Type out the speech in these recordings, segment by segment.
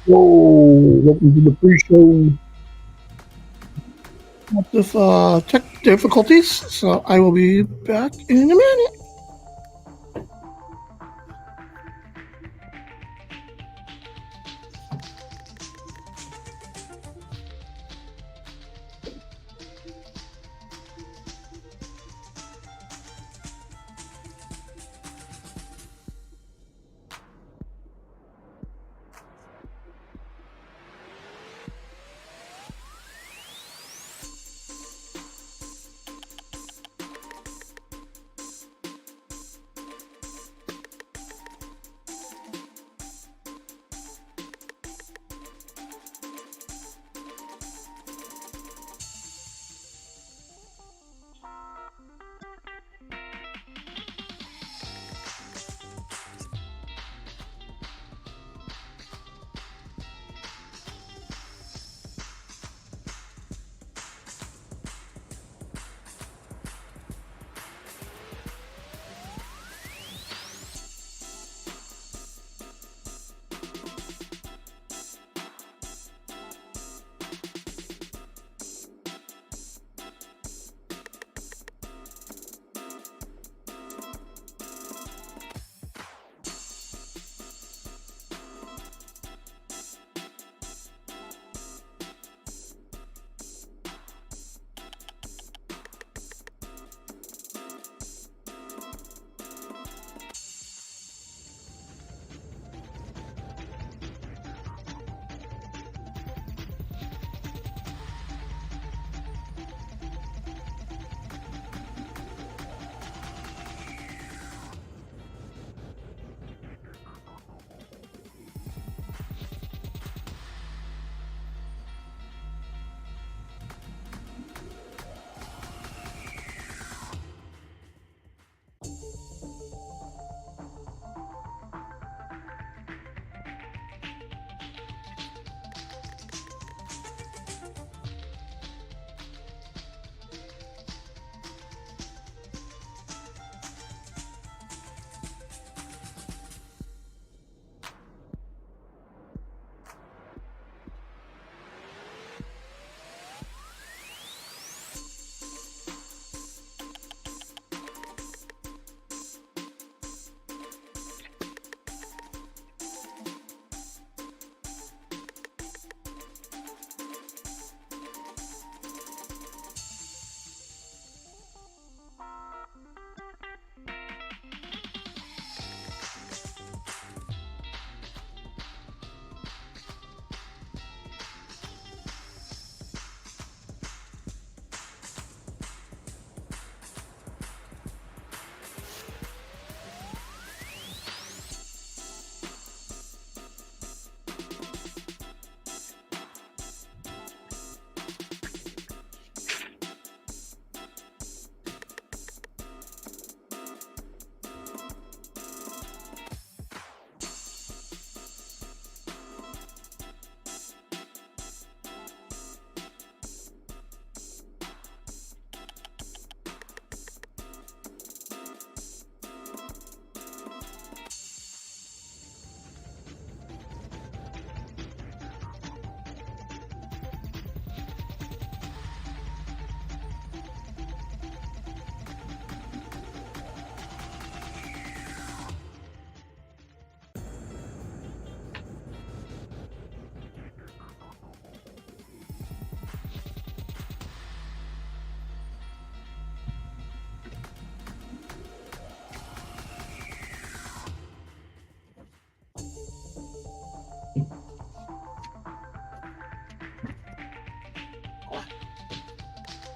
Whoa, welcome to the pre-show. With tech difficulties, so I will be back in a minute.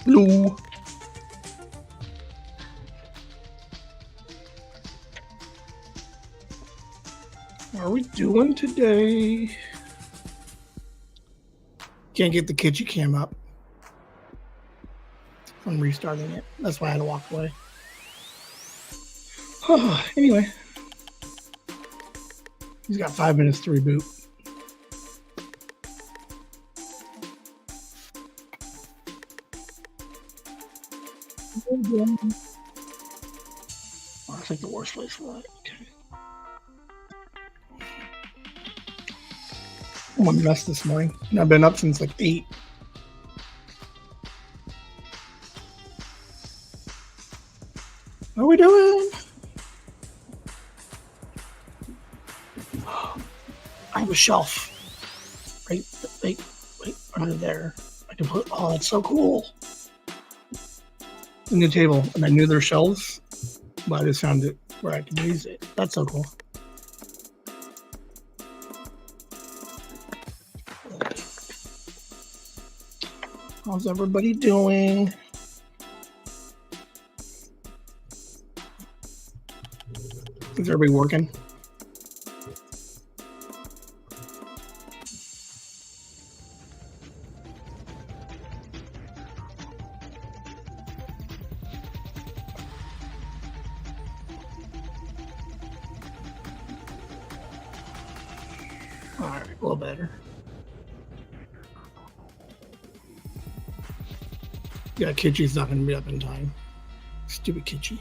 Hello. How are we doing today? Can't get the kitchen cam up. I'm restarting it. That's why I had to walk away. Anyway, he's got 5 minutes to reboot. Oh, I think the worst place for that. Okay. I'm a mess this morning. And I've been up since like 8. What are we doing? I have a shelf. Right right there. I can put. Oh, that's so cool. In the table, and I knew there's shelves, but I just found it where I can use it. That's so cool. How's everybody doing? Is everybody working? All right, a little better. Yeah, Kitchy's not going to be up in time. Stupid Kitchy.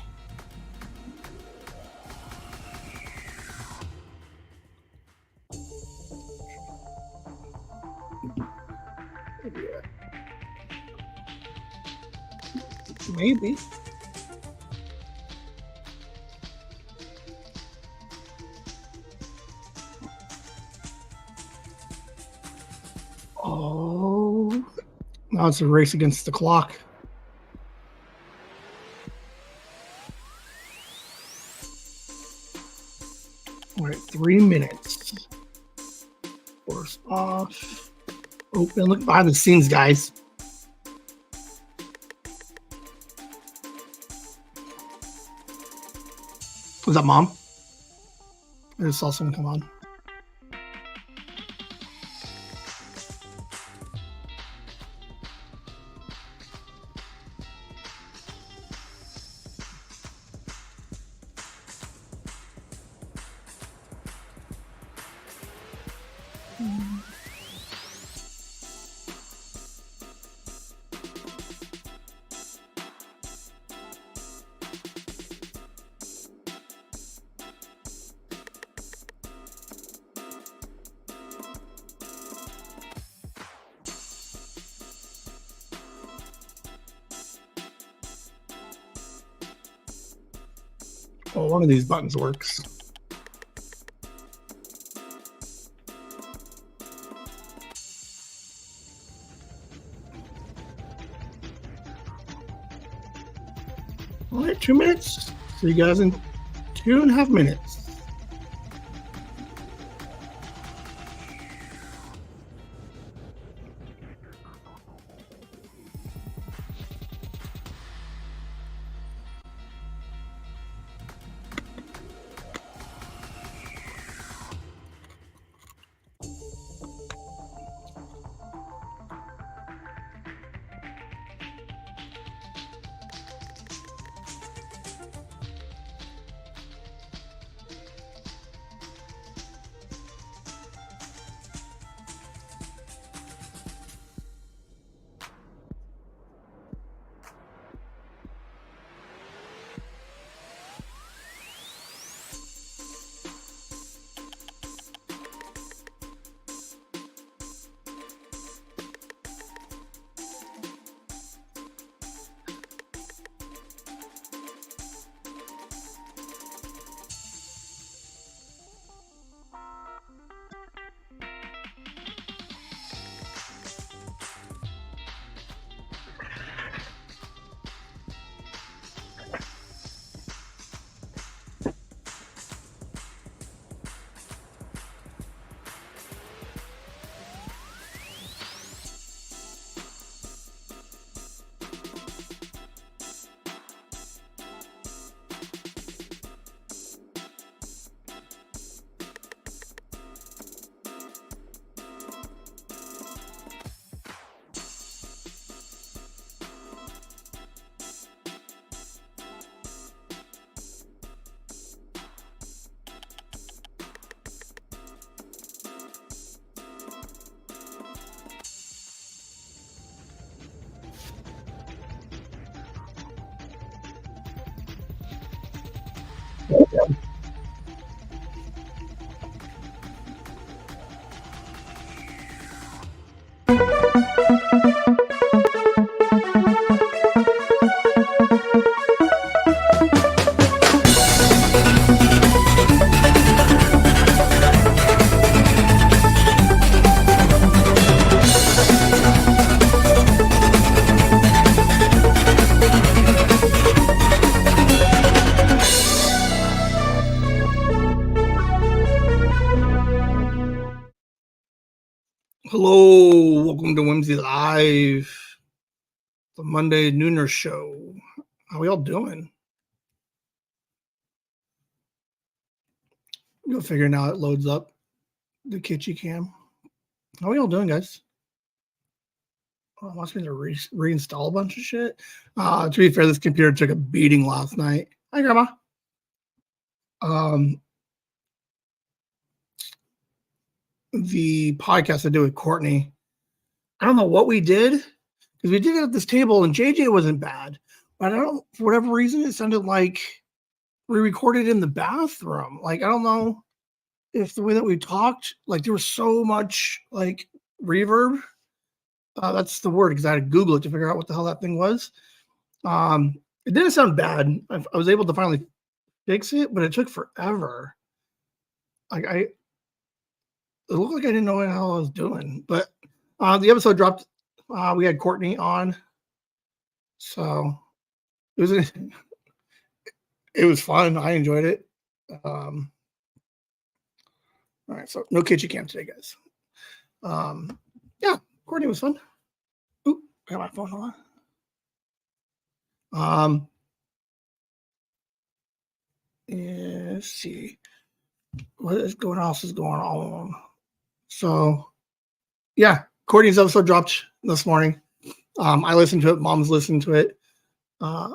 Yeah. Maybe. Oh, now it's a race against the clock. All right, 3 minutes. Force off. Open. Look behind the scenes, guys. Was that Mom? I just saw someone come on. Oh, one of these buttons works. All right, 2 minutes. See you guys in 2.5 minutes. Hello, welcome to Whimsy Live, the Monday Nooner Show. How we all doing? You'll figure now it loads up the Kitschy cam. How we all doing, guys? Oh, wants me to reinstall a bunch of shit. To be fair, this computer took a beating last night. Hi, Grandma. The podcast I did with Courtney, I don't know what we did, because we did it at this table and JJ wasn't bad, but I don't, for whatever reason, it sounded like we recorded in the bathroom. Like, I don't know if the way that we talked, like there was so much like reverb. That's the word, because I had to Google it to figure out what the hell that thing was. It didn't sound bad. I was able to finally fix it, but it took forever. Like it looked like I didn't know what the hell I was doing. But the episode dropped. We had Courtney on, so it was fun. I enjoyed it. All right, so no Kitschy cam today, guys. Yeah, Courtney was fun. Ooh, I got my phone on. Let's see what else is going on. So, yeah, Courtney's episode dropped this morning. I listened to it. Mom's listened to it. I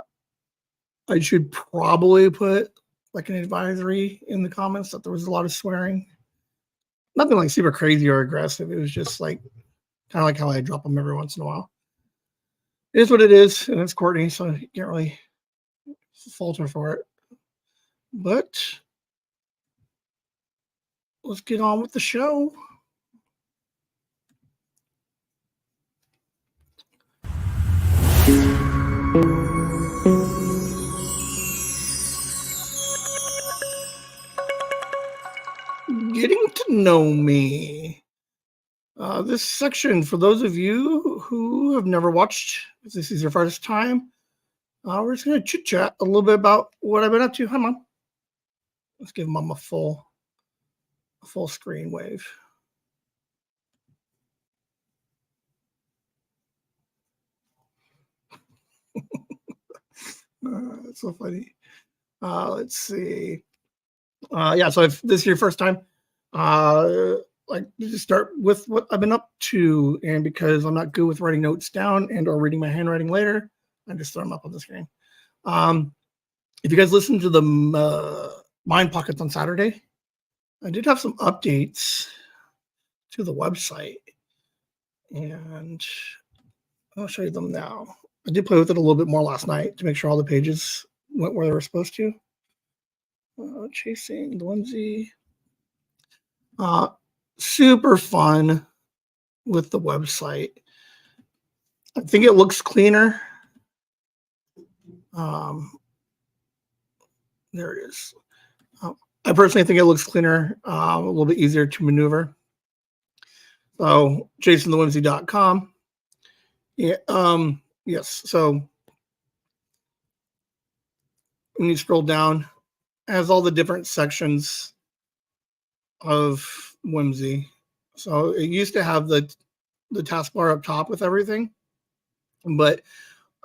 should probably put like an advisory in the comments that there was a lot of swearing. Nothing like super crazy or aggressive. It was just like kind of like how I drop them every once in a while. It is what it is, and it's Courtney, so you can't really falter for it. But let's get on with the show. Getting to know me. This section, for those of you who have never watched, if this is your first time, we're just going to chit chat a little bit about what I've been up to. Hi, Mom. Let's give Mom a full screen wave. That's so funny. Let's see. Yeah, so if this is your first time, like just start with what I've been up to, and because I'm not good with writing notes down and or reading my handwriting later, I just throw them up on the screen. If you guys listen to the Mind Pockets on Saturday, I did have some updates to the website, and I'll show you them now. I did play with it a little bit more last night to make sure all the pages went where they were supposed to. Chasing the Whimsy. Super fun with the website. I think it looks cleaner. There it is. I personally think it looks cleaner, a little bit easier to maneuver. So, ChasingTheWhimsy.com. Yeah. Yes. So when you scroll down, it has all the different sections of Whimsy. So it used to have the taskbar up top with everything, but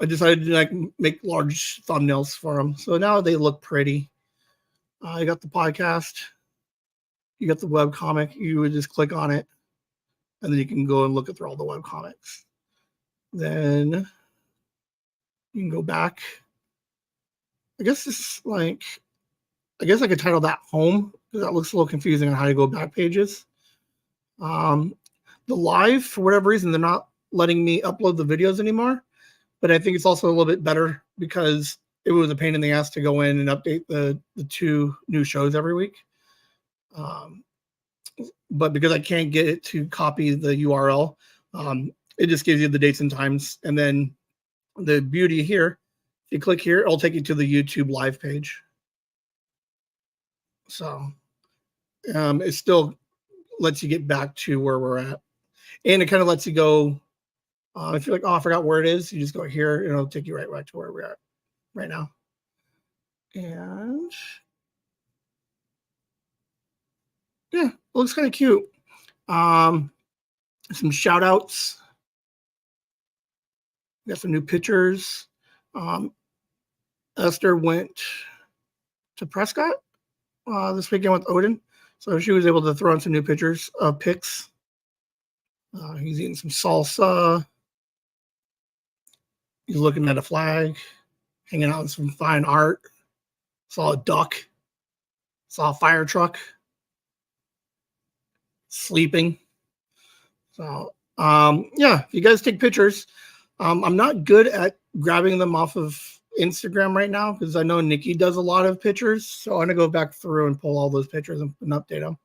I decided to like make large thumbnails for them. So now they look pretty. You got the podcast, you got the web comic. You would just click on it, and then you can go and look through all the web comics. Then you can go back. I guess this is like, I guess I could title that home, because that looks a little confusing on how to go back pages. The live, for whatever reason, they're not letting me upload the videos anymore, but I think it's also a little bit better because it was a pain in the ass to go in and update the 2 new shows every week. But because I can't get it to copy the URL, it just gives you the dates and times. And then the beauty here, if you click here, it'll take you to the YouTube live page. So it still lets you get back to where we're at. And it kind of lets you go, if you're like, oh, I forgot where it is, you just go here, and it'll take you right back to where we're at right now. And yeah, it looks kind of cute. Some shout outs. Got some new pictures. Esther went to Prescott this weekend with Odin, so she was able to throw in some new pictures of pics. He's eating some salsa. He's looking at a flag, hanging out with some fine art. Saw a duck. Saw a fire truck. Sleeping. So, yeah, if you guys take pictures, I'm not good at grabbing them off of Instagram right now because I know Nikki does a lot of pictures. So I'm going to go back through and pull all those pictures and update them.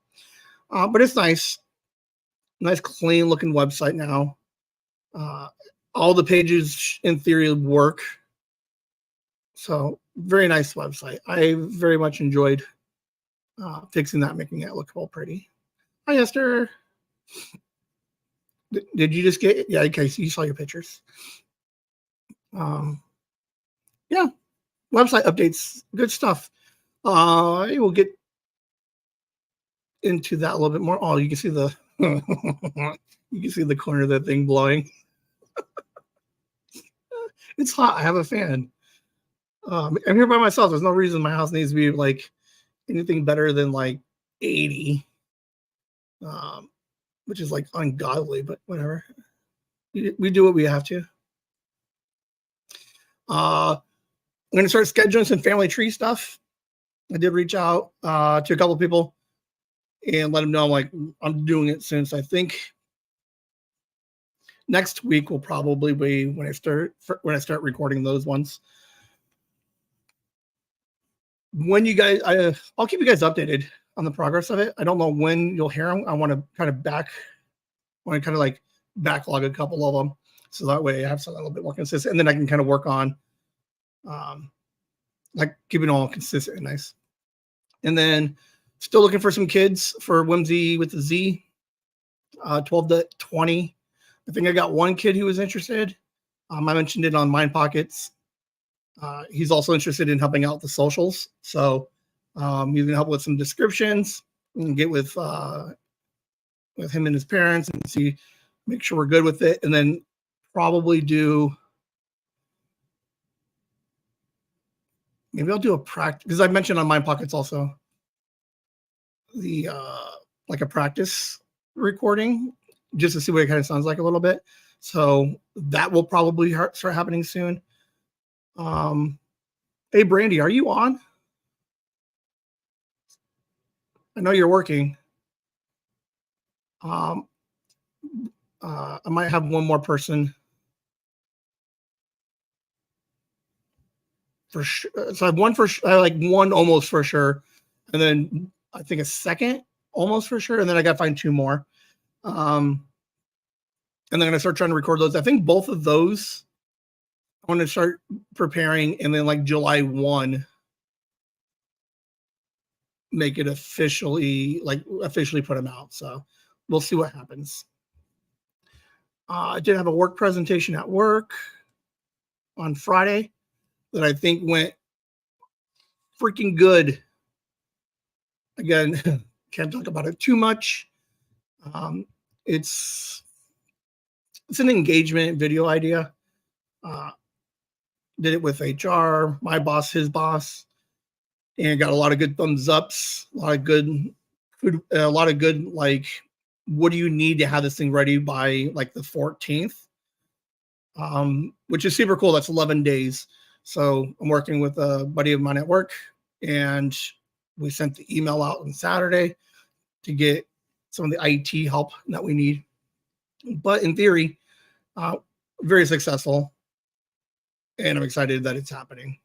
But it's nice. Nice, clean looking website now. All the pages in theory work. So very nice website. I very much enjoyed fixing that, making it look all pretty. Hi, Esther. Did you just get? Yeah, okay. So you saw your pictures. Yeah, website updates, good stuff. We'll get into that a little bit more. Oh, you can see the you can see the corner of that thing blowing. It's hot. I have a fan. I'm here by myself. There's no reason my house needs to be like anything better than like 80, which is like ungodly, but whatever. We do what we have to. I'm going to start scheduling some family tree stuff. I did reach out to a couple of people and let them know I'm doing it since I think next week will probably be when I start recording those ones. When you guys, I'll keep you guys updated on the progress of it. I don't know when you'll hear them. I want to kind of backlog a couple of them, so that way I have something a little bit more consistent, and then I can kind of work on like keeping it all consistent and nice. And then still looking for some kids for Whimsy with the Z, 12 to 20. I think I got one kid who was interested. I mentioned it on Mind Pockets. He's also interested in helping out the socials. So he's going to help with some descriptions and get with him and his parents and make sure we're good with it. And then probably maybe I'll do a practice, because I mentioned on Mind Pockets also the like a practice recording just to see what it kind of sounds like a little bit. So that will probably start happening soon. Hey, Brandy, are you on? I know you're working. I might have one more person for sure. So I have one one almost for sure, and then I think a second almost for sure, and then I got to find two more. And then I'm gonna start trying to record those. I think both of those I want to start preparing, and then like July 1, make it officially put them out. So we'll see what happens. I did have a work presentation at work on Friday that I think went freaking good. Again, can't talk about it too much. It's an engagement video idea. Did it with HR, my boss, his boss, and got a lot of good thumbs ups, a lot of good like, what do you need to have this thing ready by like the 14th? Which is super cool. That's 11 days. So I'm working with a buddy of mine at work, and we sent the email out on Saturday to get some of the IT help that we need. But in theory, very successful, and I'm excited that it's happening.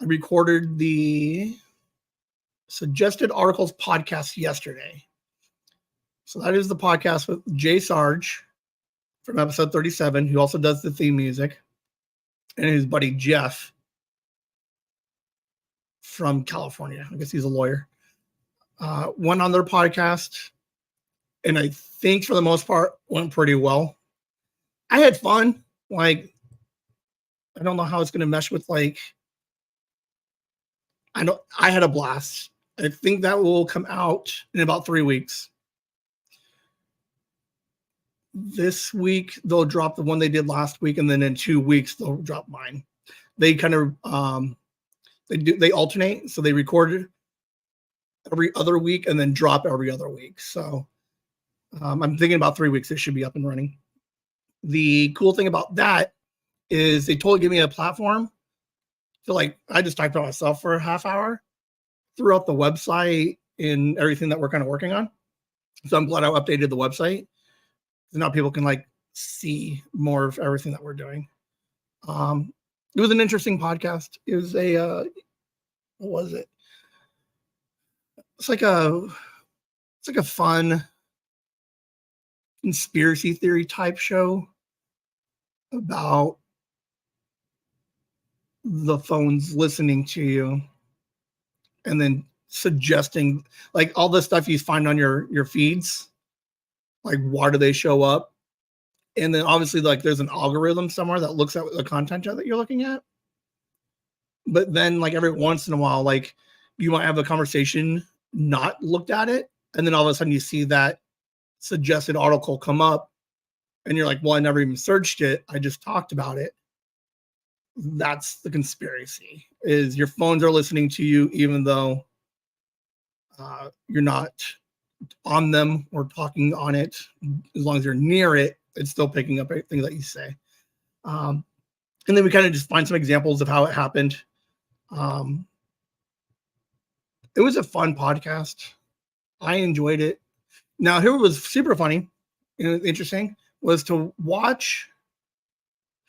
I recorded the Suggested Articles podcast yesterday. So that is the podcast with Jay Sarge from episode 37, who also does the theme music, and his buddy Jeff from California. I guess he's a lawyer. Went on their podcast, and I think for the most part went pretty well. I had fun. Like, I don't know how it's going to mesh with, like, I had a blast. I think that will come out in about 3 weeks. This week they'll drop the one they did last week, and then in 2 weeks they'll drop mine. They kind of they alternate, so they recorded every other week and then drop every other week. So I'm thinking about 3 weeks it should be up and running. The cool thing about that is they totally give me a platform. So, like, I just typed out myself for a half hour, threw out the website and everything that we're kind of working on. So I'm glad I updated the website. So now people can, like, see more of everything that we're doing. It was an interesting podcast. It was a what was it? It's like a fun conspiracy theory type show about the phones listening to you and then suggesting, like, all the stuff you find on your feeds, like, why do they show up? And then obviously, like, there's an algorithm somewhere that looks at the content that you're looking at. But then, like, every once in a while, like, you might have a conversation, not looked at it, and then all of a sudden you see that suggested article come up, and you're like, well, I never even searched it. I just talked about it. That's the conspiracy, is your phones are listening to you even though you're not on them or talking on it. As long as you're near it, it's still picking up everything that you say. And then we kind of just find some examples of how it happened. It was a fun podcast. I enjoyed it. Now, here was super funny and interesting was to watch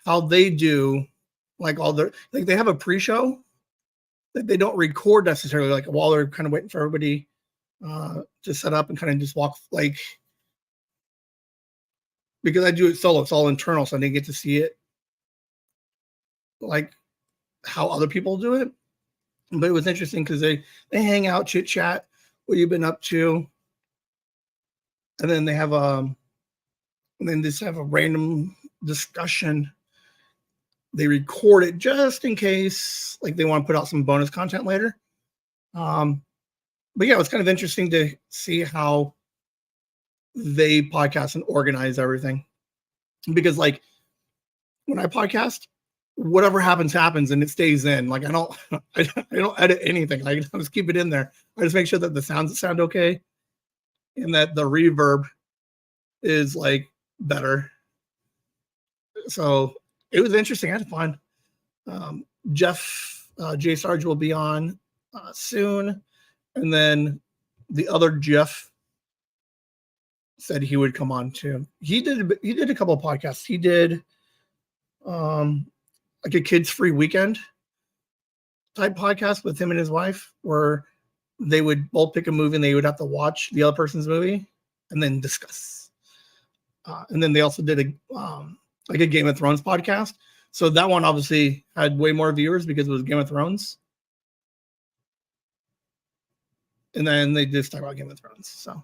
how they do, like, all their, like, they have a pre-show that they don't record necessarily, like, while they're kind of waiting for everybody to set up and kind of just walk, like, because I do it solo, it's all internal, so I didn't get to see it, like, how other people do it. But it was interesting because they hang out, chit chat, what you've been up to, and then they have and then just have a random discussion. They record it just in case, like, they want to put out some bonus content later. But yeah, it was kind of interesting to see how they podcast and organize everything. Because, like, when I podcast, whatever happens, and it stays in. Like, I don't edit anything. I just keep it in there. I just make sure that the sounds sound okay and that the reverb is, like, better. So it was interesting. I had fun. Jeff J. Sarge will be on soon, and then the other Jeff said he would come on too. He did a couple of podcasts. He did like a kids free weekend type podcast with him and his wife, where they would both pick a movie and they would have to watch the other person's movie and then discuss. And then they also did like a Game of Thrones podcast. So that one obviously had way more viewers because it was Game of Thrones. And then they just talk about Game of Thrones. So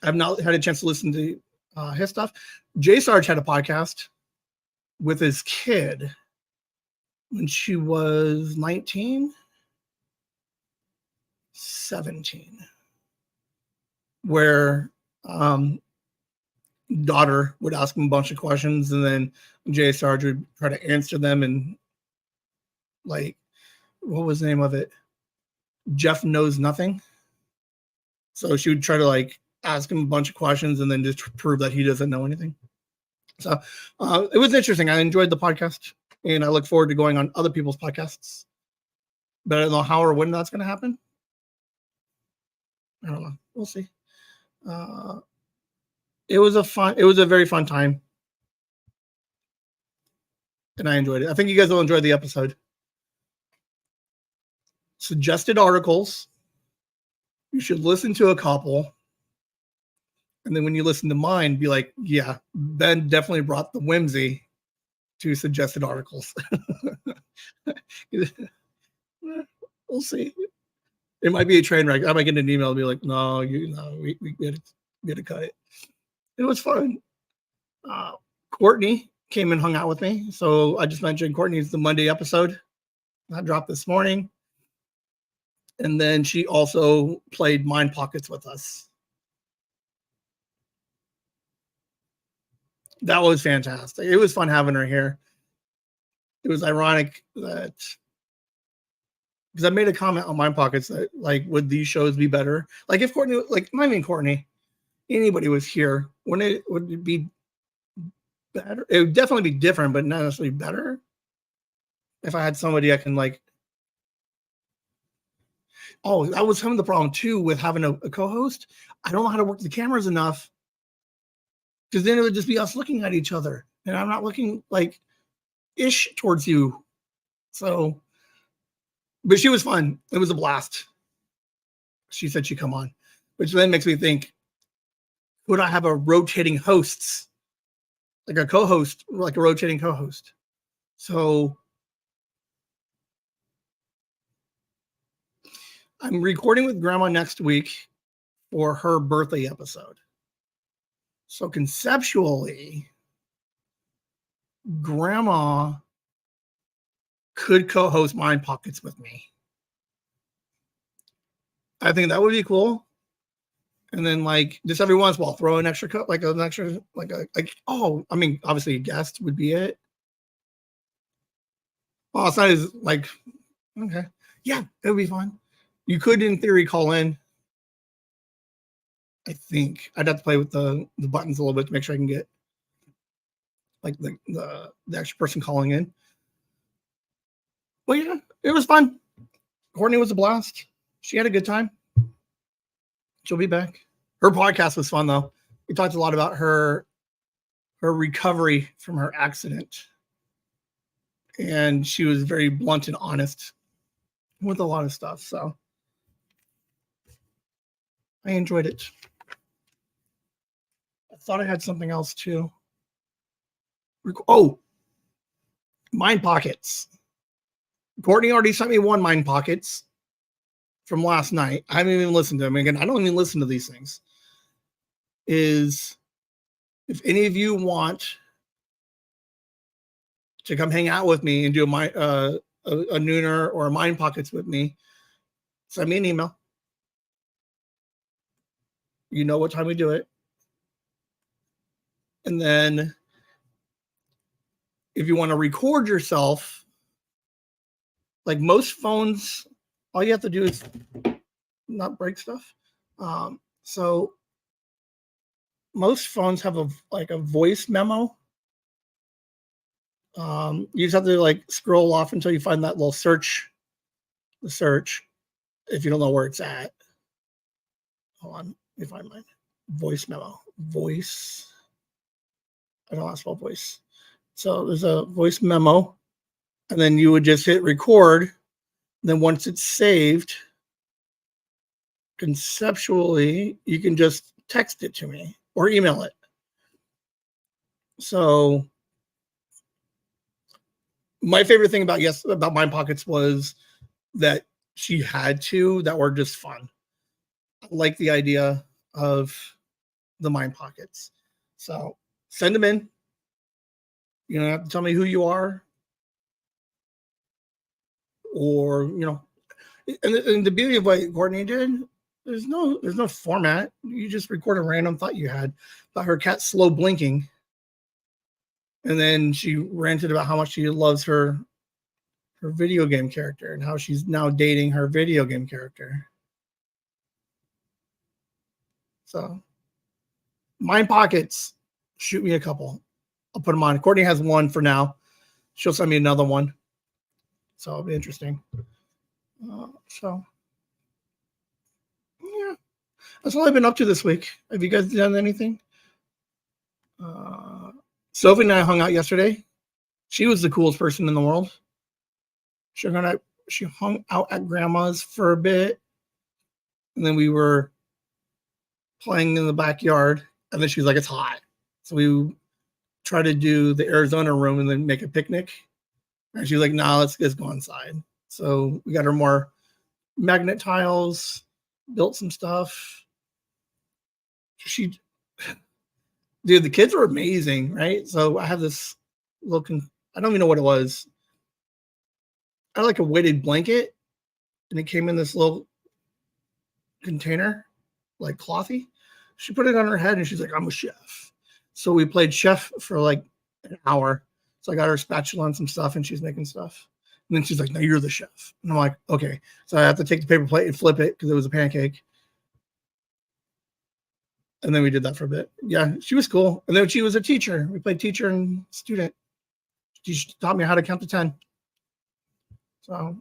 I've not had a chance to listen to his stuff. J. Sarge had a podcast with his kid when she was 17, where daughter would ask him a bunch of questions, and then J. Sarge would try to answer them. And, like, what was the name of it? Jeff Knows Nothing. So she would try to, like, ask him a bunch of questions and then just prove that he doesn't know anything. So it was interesting. I enjoyed the podcast, and I look forward to going on other people's podcasts. But I don't know how or when that's going to happen. I don't know. We'll see. It was a very fun time, and I enjoyed it. I think you guys will enjoy the episode. Suggested articles. You should listen to a couple, And then when you listen to mine, be like, yeah, Ben definitely brought the whimsy to suggested articles. We'll see. It might be a train wreck. I might get an email and be like, no, we had to cut it. It was fun. Courtney came and hung out with me. So I just mentioned Courtney's the Monday episode that dropped this morning. And then she also played Mind Pockets with us. That was fantastic. It was fun having her here. It was ironic that because I made a comment on Mind Pockets that like, would these shows be better? Like if Courtney, like not even Courtney, anybody was here, would it be better? It would definitely be different, but not necessarily better. If I had somebody I can like, oh, that was some of the problem too with having a co-host. I don't know how to work the cameras enough because then it would just be us looking at each other, and I'm not looking like ish towards you. So, but she was fun. It was a blast. She said she'd come on, which then makes me think, would I have a rotating hosts, like a co-host, like a rotating co-host? So I'm recording with Grandma next week for her birthday episode. So conceptually, Grandma could co-host Mind Pockets with me. I think that would be cool. And then like just every once in a while, throw an extra oh, I mean, obviously a guest would be it. Oh, it's not as like, okay. Yeah, it would be fun. You could in theory call in. I think I'd have to play with the buttons a little bit to make sure I can get like the extra person calling in. Well, yeah, it was fun. Courtney was a blast. She had a good time. She'll be back. Her podcast was fun though. We talked a lot about her recovery from her accident. And she was very blunt and honest with a lot of stuff. So I enjoyed it. I thought I had something else too. Oh, Mind Pockets. Courtney already sent me one Mind Pockets from last night. I haven't even listened to them. Again, I don't even listen to these things. Is if any of you want to come hang out with me and do a nooner or a Mind Pockets with me, send me an email. You know what time we do it. And then if you want to record yourself, like most phones, all you have to do is not break stuff. So most phones have a voice memo. You just have to like scroll off until you find that little search, the search, if you don't know where it's at. Hold on, let me find mine. Voice memo. Voice. I don't want to spell voice. So there's a voice memo, and then you would just hit record. Then once it's saved, conceptually, you can just text it to me or email it. So my favorite thing about Mind Pockets was that she had two that were just fun. I like the idea of the Mind Pockets. So send them in. You don't have to tell me who you are. Or, and the beauty of what Courtney did, there's no format. You just record a random thought you had about her cat slow blinking. And then she ranted about how much she loves her video game character and how she's now dating her video game character. So, Mind Pockets, shoot me a couple. I'll put them on. Courtney has one for now. She'll send me another one. So it'll be interesting. So, yeah. That's all I've been up to this week. Have you guys done anything? Sophie and I hung out yesterday. She was the coolest person in the world. She hung out at Grandma's for a bit. And then we were playing in the backyard. And then she's like, it's hot. So we try to do the Arizona room and then make a picnic. And she's like, nah, let's just go inside. So we got her more magnet tiles, built some stuff. Dude, the kids were amazing, right? So I have this I don't even know what it was. I had like a weighted blanket, and it came in this little container, like clothy. She put it on her head, and she's like, I'm a chef. So we played chef for like an hour. So I got her spatula and some stuff, and she's making stuff. And then she's like, no, you're the chef. And I'm like, okay. So I have to take the paper plate and flip it because it was a pancake. And then we did that for a bit. Yeah, she was cool. And then she was a teacher. We played teacher and student. She taught me how to count to 10. So,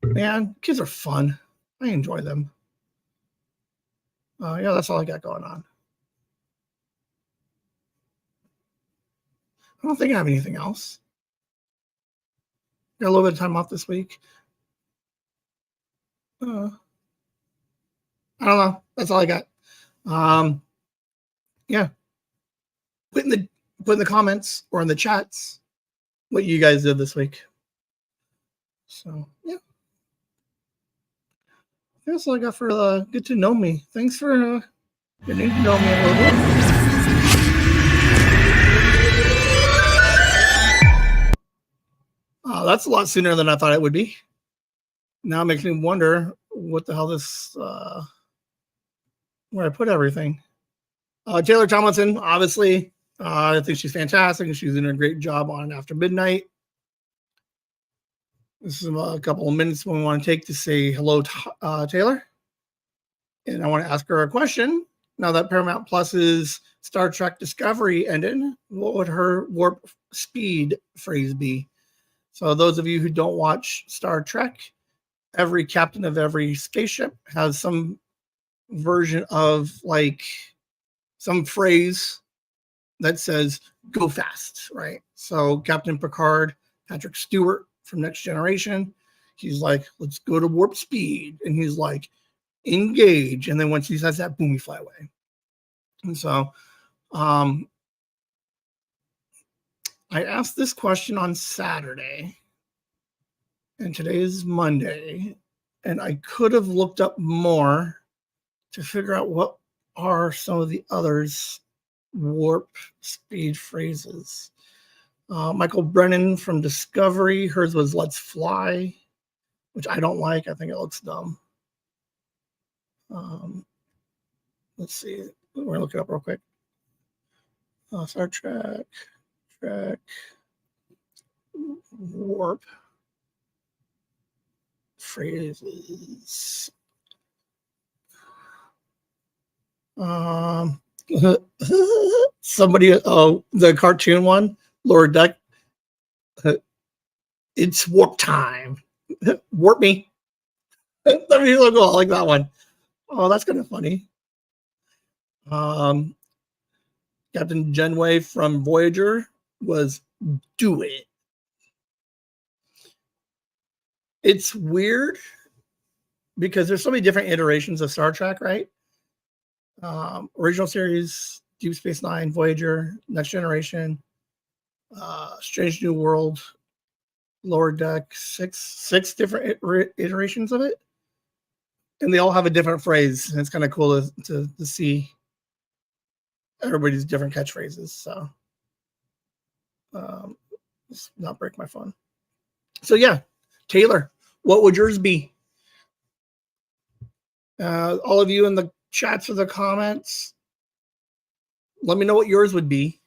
man, kids are fun. I enjoy them. Yeah, that's all I got going on. I don't think I have anything else. Got a little bit of time off this week. I don't know. That's all I got. Yeah. Put in the comments or in the chats what you guys did this week. So yeah. That's all I got for get to know me. Thanks for getting to know me a little bit. That's a lot sooner than I thought it would be. Now it makes me wonder what the hell this where I put everything. Taylor Tomlinson, obviously, I think she's fantastic and she's doing a great job on After Midnight. This is a couple of minutes when we want to take to say hello to Taylor. And I want to ask her a question. Now that Paramount Plus's Star Trek Discovery ended, what would her warp speed phrase be? So those of you who don't watch Star Trek, every captain of every spaceship has some version of like some phrase that says go fast, right? So Captain Picard, Patrick Stewart from Next Generation, he's like, let's go to warp speed. And he's like, engage. And then once he says that, boom, we fly away. And so I asked this question on Saturday, and today is Monday, and I could have looked up more to figure out what are some of the others warp speed phrases. Michael Brennan from Discovery, hers was let's fly, which I don't like. I think it looks dumb. Let's see. We're going to look it up real quick. Star Trek, warp phrases. Somebody, the cartoon one, Lower Deck. It's warp time. Warp me. Let me look. I like that one. Oh, that's kind of funny. Captain Janeway from Voyager was do it. It's weird because there's so many different iterations of Star Trek, right? Original series, Deep Space Nine, Voyager, Next Generation, Strange New World, Lower Deck, six different iterations of it, and they all have a different phrase, and it's kind of cool to see everybody's different catchphrases. So let's not break my phone. So yeah, Taylor, what would yours be? All of you in the chats or the comments, let me know what yours would be.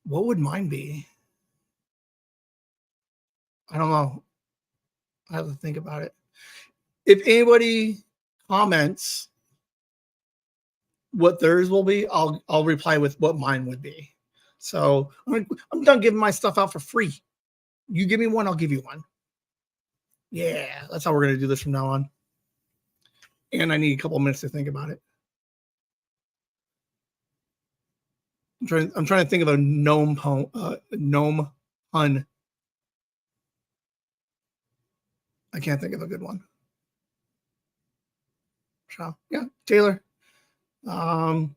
What would mine be? I don't know. I have to think about it. If anybody comments what theirs will be, I'll reply with what mine would be. So I'm done giving my stuff out for free. You give me one, I'll give you one. Yeah, that's how we're gonna do this from now on. And I need a couple of minutes to think about it. I'm trying to think of a gnome pun. I can't think of a good one. So yeah, Taylor. Now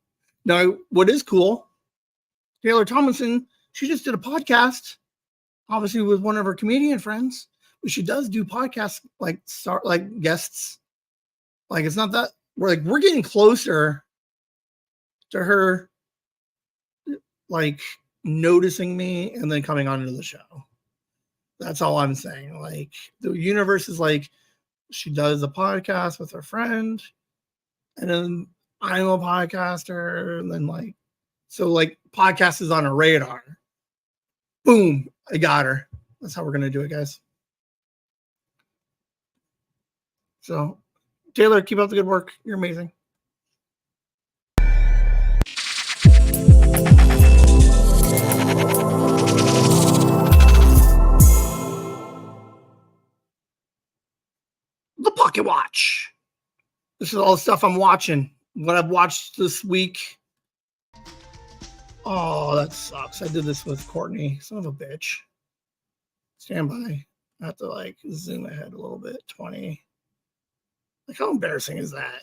what is cool, Taylor Tomlinson, she just did a podcast, obviously with one of her comedian friends, but she does do podcasts like guests. Like it's not that we're getting closer to her like noticing me and then coming onto the show. That's all I'm saying. Like the universe is like she does a podcast with her friend, and then I'm a podcaster, and then podcast is on her radar. Boom, I got her. That's how we're gonna do it, guys. So Taylor, keep up the good work. You're amazing. The Pocket Watch. This is all the stuff I'm watching. What I've watched this week. Oh, that sucks. I did this with Courtney. Son of a bitch. Stand by. I have to zoom ahead a little bit. 20. Like, how embarrassing is that?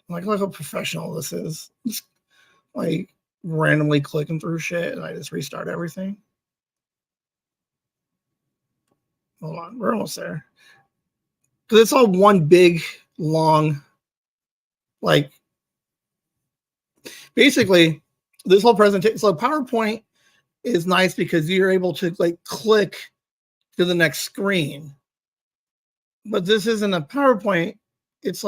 Like, look how professional this is. Just randomly clicking through shit and I just restart everything. Hold on. We're almost there. Because it's all one big, long, basically, this whole presentation. So PowerPoint is nice because you're able to click to the next screen. But this isn't a PowerPoint. It's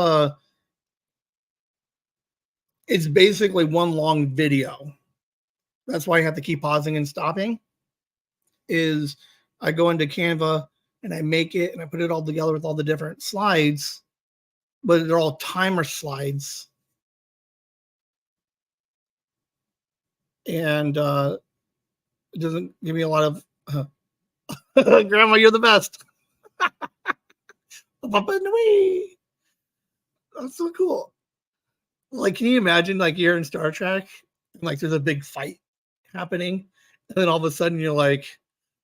basically one long video. That's why you have to keep pausing and stopping. Is I go into Canva and I make it and I put it all together with all the different slides, but they're all timer slides. And it doesn't give me a lot of Grandma, you're the best. That's so cool. Like, can you imagine you're in Star Trek and there's a big fight happening, and then all of a sudden you're like,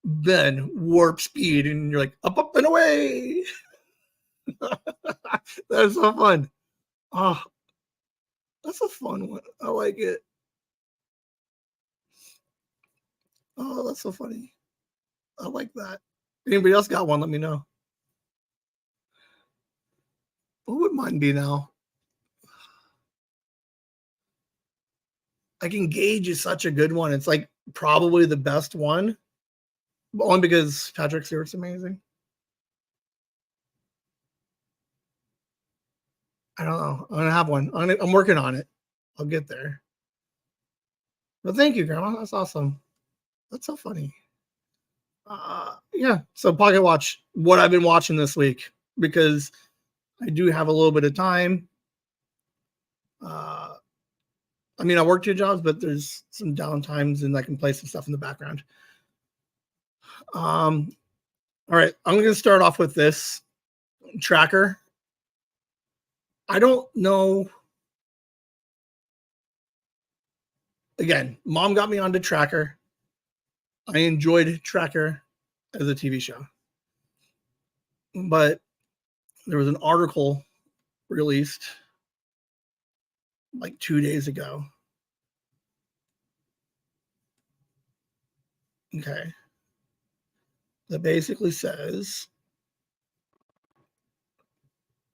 then warp speed, and you're like up and away. That's so fun. Oh, that's a fun one. I like it. Oh, that's so funny. I like that. Anybody else got one? Let me know. What would mine be now? Engage is such a good one. It's probably the best one. Only because Patrick Stewart's amazing. I don't know. I'm gonna have one. I'm working on it. I'll get there. But thank you, Grandma. That's awesome. That's so funny. Yeah. So Pocket Watch, what I've been watching this week, because I do have a little bit of time. I mean, I work 2 jobs, but there's some downtimes and I can play some stuff in the background. All right. I'm going to start off with this Tracker. I don't know. Again, Mom got me onto Tracker. I enjoyed Tracker as a TV show. But there was an article released 2 days ago. Okay. That basically says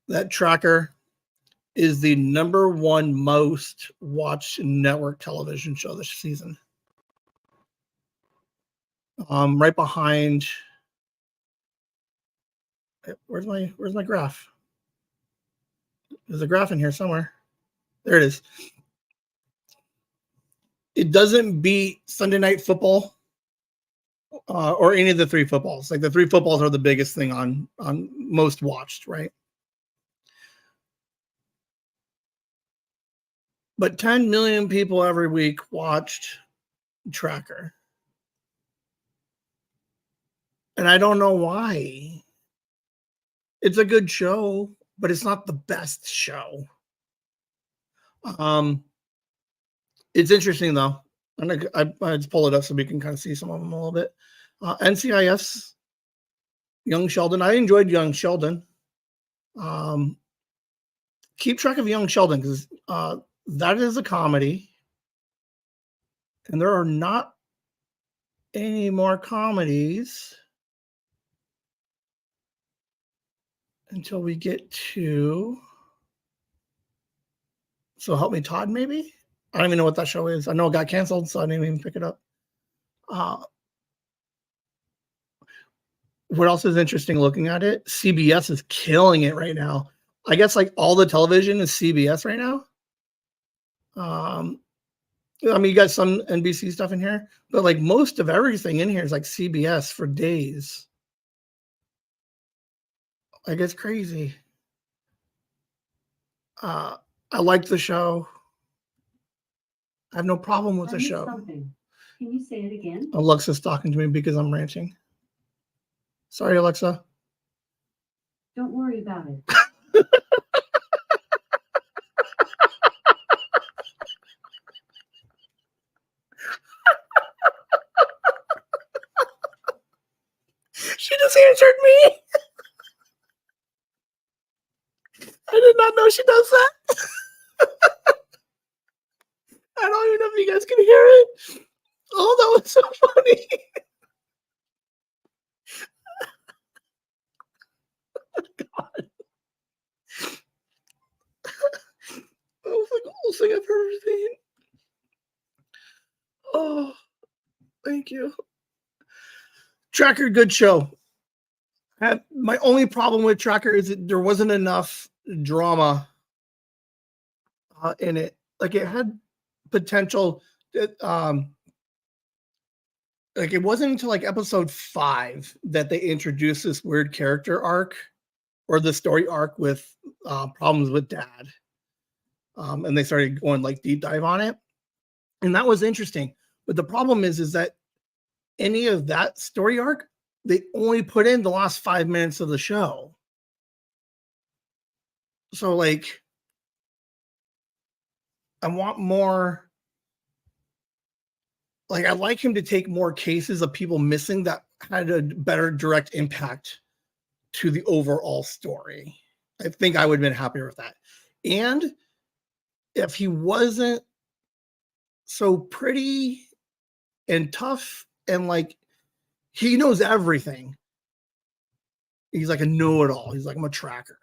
that Tracker is the #1 most watched network television show this season. Right behind. Where's my graph? There's a graph in here somewhere. There it is. It doesn't beat Sunday Night Football or any of the 3 footballs. The 3 footballs are the biggest thing on most watched, right? But 10 million people every week watched Tracker. And I don't know why. It's a good show, but it's not the best show. It's interesting though. I just pull it up so we can kind of see some of them a little bit. NCIS, Young Sheldon. I enjoyed Young Sheldon. keep track of Young Sheldon, because that is a comedy, and there are not any more comedies until we get to So Help Me Todd, maybe? I don't even know what that show is. I know it got canceled, so I didn't even pick it up. What else is interesting looking at it? CBS is killing it right now. I guess like all the television is CBS right now. I mean, you got some NBC stuff in here, but like most of everything in here is like CBS for days. Like it's crazy. I like the show. I have no problem with the show. Something. Can you say it again? Alexa's talking to me because I'm ranting. Sorry, Alexa. Don't worry about it. She just answered me. I did not know she does that. I don't even know if you guys can hear it. Oh, that was so funny. God. That was the coolest thing I've ever seen. Oh, thank you. Tracker, good show. My only problem with Tracker is that there wasn't enough drama in it. Like it had potential. Like it wasn't until like episode 5 that they introduced this weird character arc or the story arc with problems with dad. And they started going like deep dive on it. And that was interesting. But the problem is that any of that story arc, they only put in the last 5 minutes of the show. So like, I want more. Like, I'd like him to take more cases of people missing that had a better direct impact to the overall story. I think I would have been happier with that. And if he wasn't so pretty and tough and like he knows everything, he's like a know-it-all. He's like, I'm a tracker.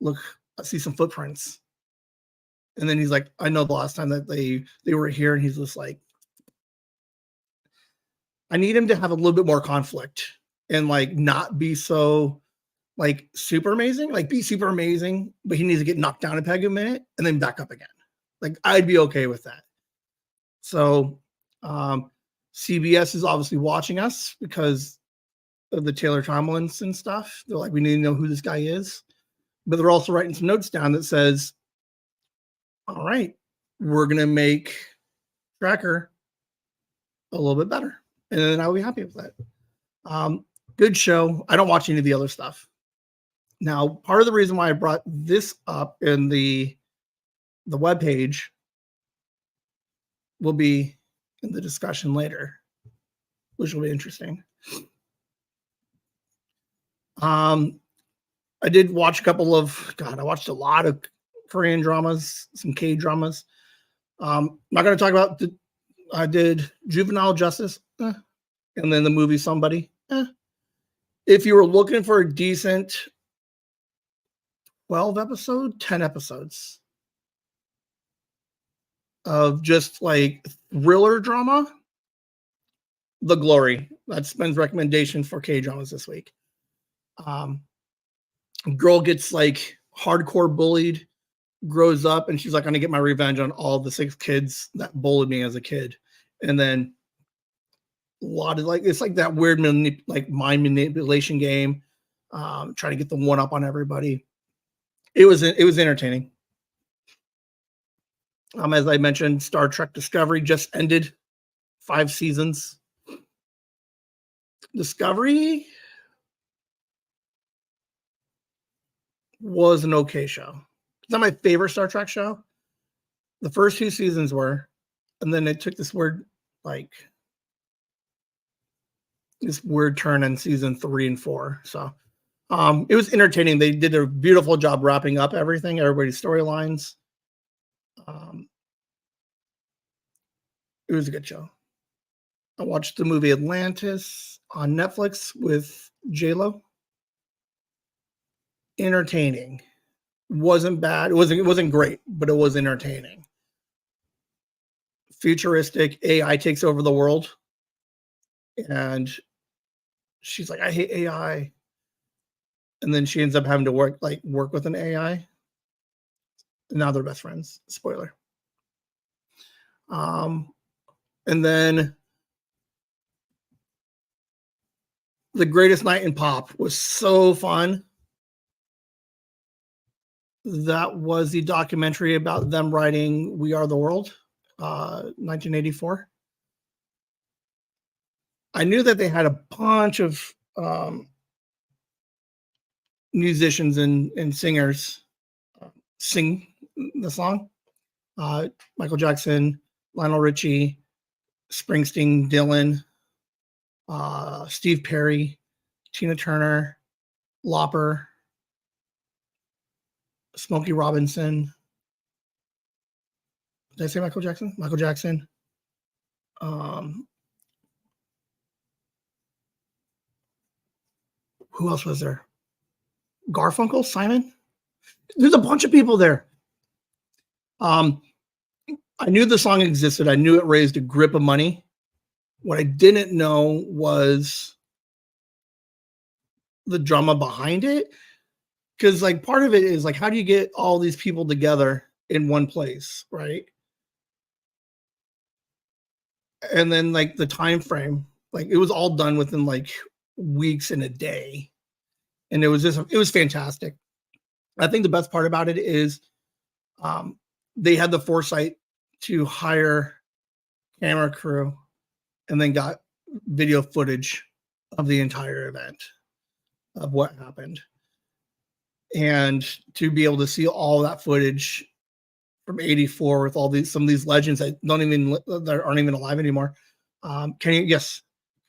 Look, I see some footprints. And then he's like, I know the last time that they were here, and he's just like, I need him to have a little bit more conflict and like not be so like super amazing, like be super amazing, but he needs to get knocked down a peg a minute and then back up again. Like I'd be okay with that. So CBS is obviously watching us because of the Taylor Tomlinson stuff. They're like, we need to know who this guy is. But they're also writing some notes down that says, all right, we're going to make Tracker a little bit better. And then I'll be happy with that. Good show. I don't watch any of the other stuff. Now, part of the reason why I brought this up in the webpage will be in the discussion later, which will be interesting. I did watch a couple of, I watched a lot of Korean dramas, some K-dramas. I'm not going to talk about I did Juvenile Justice, and then the movie Somebody. If you were looking for a decent 10 episodes of just like thriller drama, The Glory. That's Ben's recommendation for K-dramas this week. Girl gets like hardcore bullied, grows up, and she's like, I'm gonna get my revenge on all the 6 kids that bullied me as a kid. And then a lot of like, it's like that weird like mind manipulation game, trying to get the one up on everybody. It was entertaining. As I mentioned, Star Trek Discovery just ended 5 seasons. Discovery was an okay show. It's not my favorite Star Trek show. The first 2 seasons were, and then it took this weird turn in season 3 and 4. So It was entertaining. They did a beautiful job wrapping up everything, everybody's storylines. It was a good show. I watched the movie Atlantis on Netflix with J-Lo. Entertaining. Wasn't bad. It wasn't great, but it was entertaining. Futuristic AI takes over the world, and she's like, I hate AI. And then she ends up having to work with an AI. And now they're best friends. Spoiler. And then The Greatest Night in Pop was so fun. That was the documentary about them writing We Are the World, 1984. I knew that they had a bunch of musicians and singers sing the song. Michael Jackson, Lionel Richie, Springsteen, Dylan, Steve Perry, Tina Turner, Lauper, Smokey Robinson. Did I say Michael Jackson? Michael Jackson. Who else was there? Garfunkel, Simon. There's a bunch of people there. I knew the song existed. I knew it raised a grip of money. What I didn't know was the drama behind it. Because like part of it is like, how do you get all these people together in one place, right? And then like the time frame, like it was all done within like weeks and a day. And it was fantastic. I think the best part about it is they had the foresight to hire camera crew and then got video footage of the entire event of what happened. And to be able to see all that footage from 84 with some of these legends that aren't even alive anymore. Kenny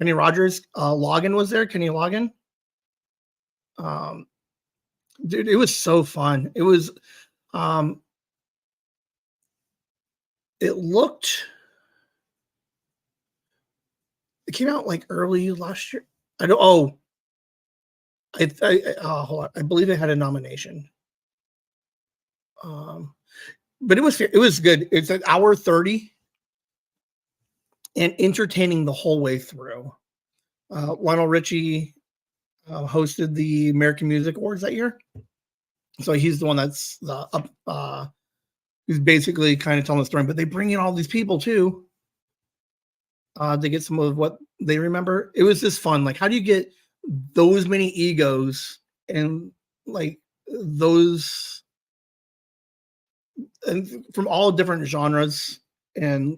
Rogers, Logan was there. Kenny Logan. Dude, it was so fun. It was, it came out like early last year. Hold on. I believe it had a nomination. But it was good. It's an hour 30 and entertaining the whole way through. Lionel Richie hosted the American Music Awards that year. So he's the one that's who's basically kind of telling the story, but they bring in all these people too. To get some of what they remember. It was just fun. Like, how do you get those many egos and like those and from all different genres and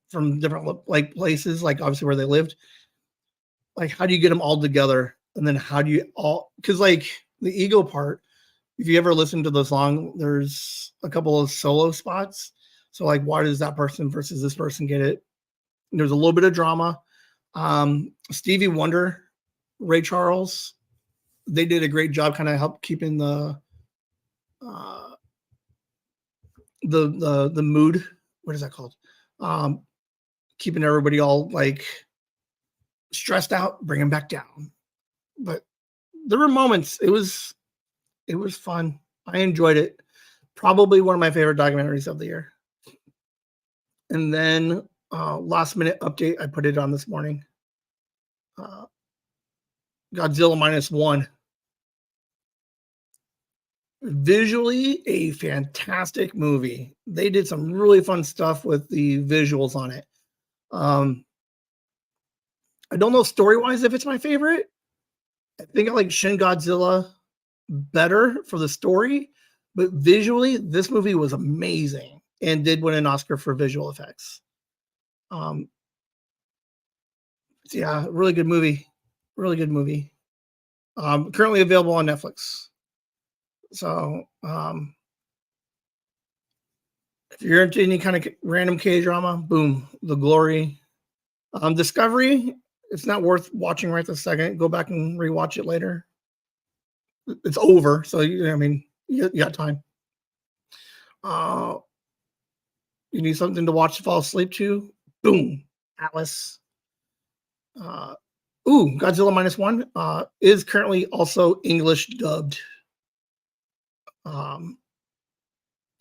from different like places, like obviously where they lived? Like, how do you get them all together? And then how do you all, because like the ego part, if you ever listen to the song, there's a couple of solo spots. So like, why does that person versus this person get it? There's a little bit of drama. Stevie Wonder, Ray Charles, they did a great job kind of help keeping the mood. What is that called? Keeping everybody all like stressed out, bring them back down. But there were moments. It was fun. I enjoyed it. Probably one of my favorite documentaries of the year. And then last minute update, I put it on this morning. Godzilla -1. Visually, a fantastic movie. They did some really fun stuff with the visuals on it. I don't know story-wise if it's my favorite. I think I like Shin Godzilla better for the story, but visually, this movie was amazing and did win an Oscar for visual effects. Yeah, really good movie. Really good movie. Currently available on Netflix. So if you're into any kind of random K-drama, boom, The Glory. Discovery, it's not worth watching right this second. Go back and rewatch it later. it's over. So I mean, you got time. You need something to watch to fall asleep to. Boom, Atlas. Godzilla -1 is currently also English dubbed.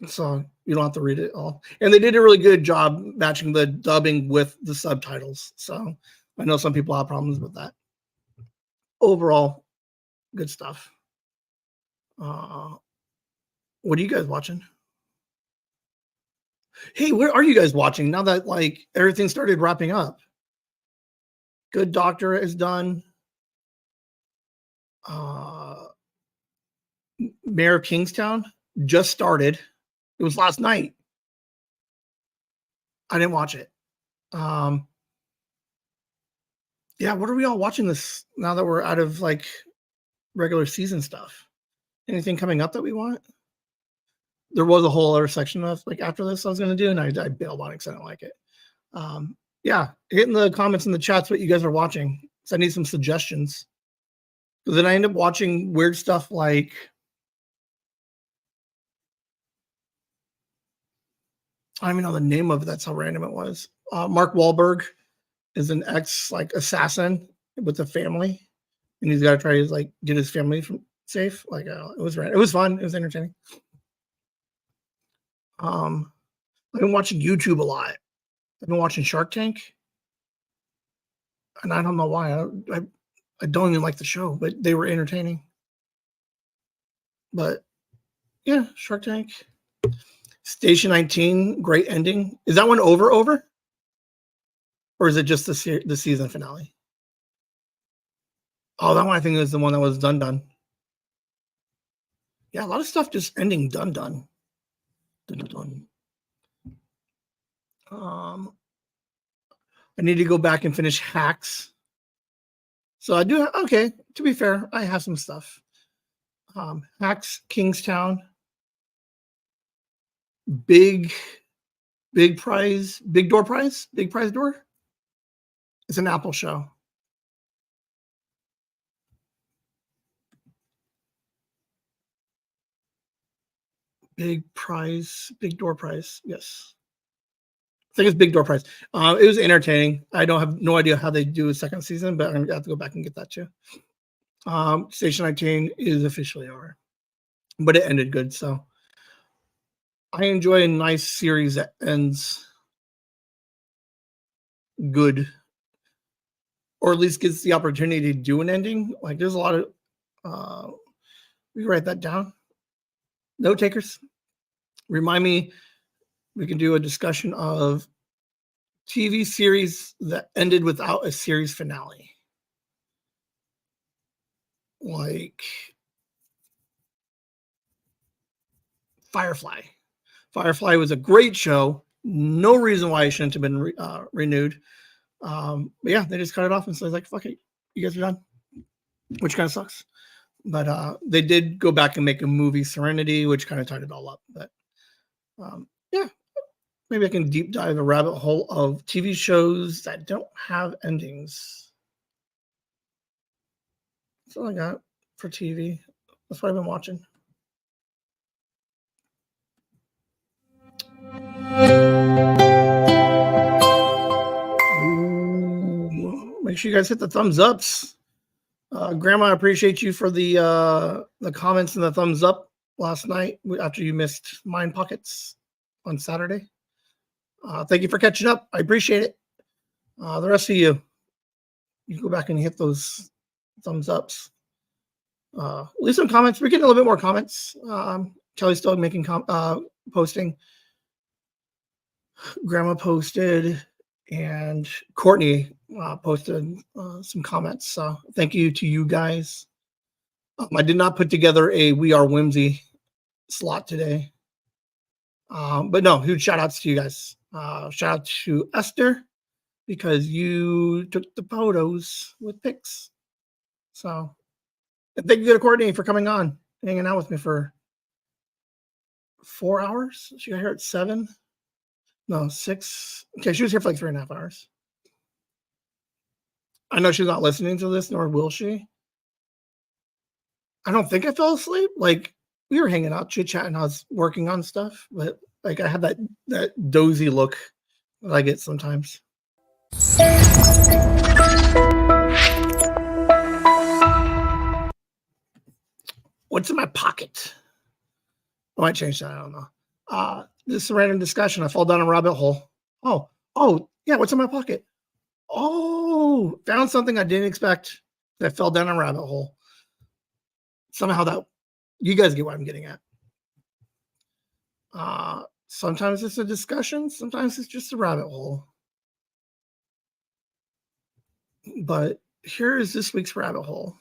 So you don't have to read it all. And they did a really good job matching the dubbing with the subtitles. So I know some people have problems with that. Overall, good stuff. What are you guys watching? Hey, where are you guys watching now that like everything started wrapping up? Good Doctor is done. Mayor of Kingstown just started. It was last night. I didn't watch it. Yeah, what are we all watching this now that we're out of like regular season stuff? Anything coming up that we want? There was a whole other section of like after this I was going to do, and I bailed on it because I don't like it. Yeah, hit in the comments in the chats what you guys are watching. So I need some suggestions. Because then I end up watching weird stuff like I don't even know the name of it. That's how random it was. Mark Wahlberg is an ex like assassin with a family, and he's got to try to like get his family from safe. Like it was random. It was fun. It was entertaining. I've been watching YouTube a lot. I've been watching Shark Tank, and I don't know why. I don't even like the show, but they were entertaining. But yeah, Shark Tank. Station 19, great ending. Is that one over? Or is it just the season finale? Oh, that one I think is the one that was done. Yeah, a lot of stuff just ending done. I need to go back and finish Hacks. So I do. Okay, to be fair, I have some stuff. Hacks, Kingstown, big prize door. It's an Apple show. Big door prize. Yes. I think it's Big Door Prize. It was entertaining. I don't have no idea how they do a second season, but I'm gonna have to go back and get that too. Station 19 is officially over, but it ended good. So I enjoy a nice series that ends good, or at least gets the opportunity to do an ending. Like there's a lot of. We can write that down. Note takers, remind me. We can do a discussion of TV series that ended without a series finale. Like Firefly. Firefly was a great show. No reason why it shouldn't have been renewed. But yeah, they just cut it off and said, like, fuck it, you guys are done, which kind of sucks. But they did go back and make a movie, Serenity, which kind of tied it all up. But yeah, maybe I can deep dive a rabbit hole of TV shows that don't have endings. That's all I got for TV. That's what I've been watching. Ooh, make sure you guys hit the thumbs ups. Grandma, I appreciate you for the comments and the thumbs up last night after you missed Mind Pockets on Saturday. Thank you for catching up. I appreciate it. The rest of you go back and hit those thumbs ups. Leave some comments. We're getting a little bit more comments. Kelly's still making posting. Grandma posted, and Courtney posted some comments. So thank you to you guys. I did not put together a We Are Whimsy slot today. But no, huge shout outs to you guys. Shout out to Esther because you took the photos with pics. So thank you to Courtney for coming on, hanging out with me for 4 hours. She got here at 7. No, 6. Okay, she was here for like 3.5 hours. I know she's not listening to this, nor will she. I don't think I fell asleep. Like we were hanging out, chit chatting. I was working on stuff, but like I had that dozy look that I get sometimes. What's in my pocket? I might change that. I don't know. This is a random discussion. I fall down a rabbit hole. Oh, yeah. What's in my pocket? Oh, found something I didn't expect. I fell down a rabbit hole. Somehow that you guys get what I'm getting at. Sometimes it's a discussion. Sometimes it's just a rabbit hole. But here is this week's rabbit hole.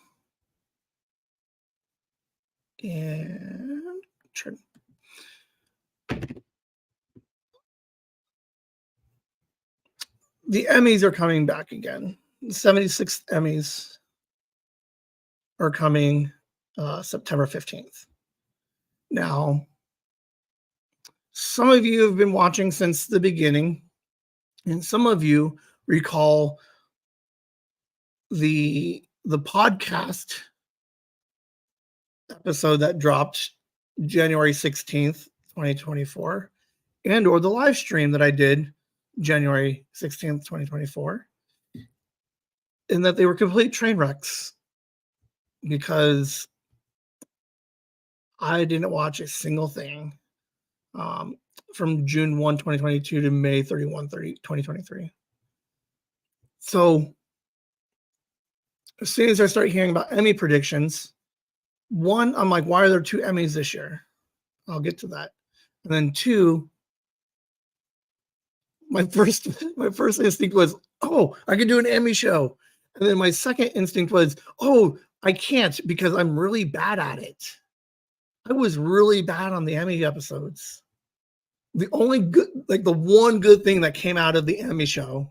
And the Emmys are coming back again. The 76th Emmys are coming September 15th. Now, some of you have been watching since the beginning, and some of you recall the podcast episode that dropped January 16th, 2024, and or the live stream that I did January 16th, 2024, and that they were complete train wrecks because I didn't watch a single thing from June 1, 2022 to May 31, 2023. So as soon as I start hearing about Emmy predictions, one, I'm like, why are there 2 Emmys this year? I'll get to that. And then 2, my first instinct was, oh, I could do an Emmy show. And then my second instinct was, oh, I can't because I'm really bad at it. I was really bad on the Emmy episodes. The only good, like the one good thing that came out of the Emmy show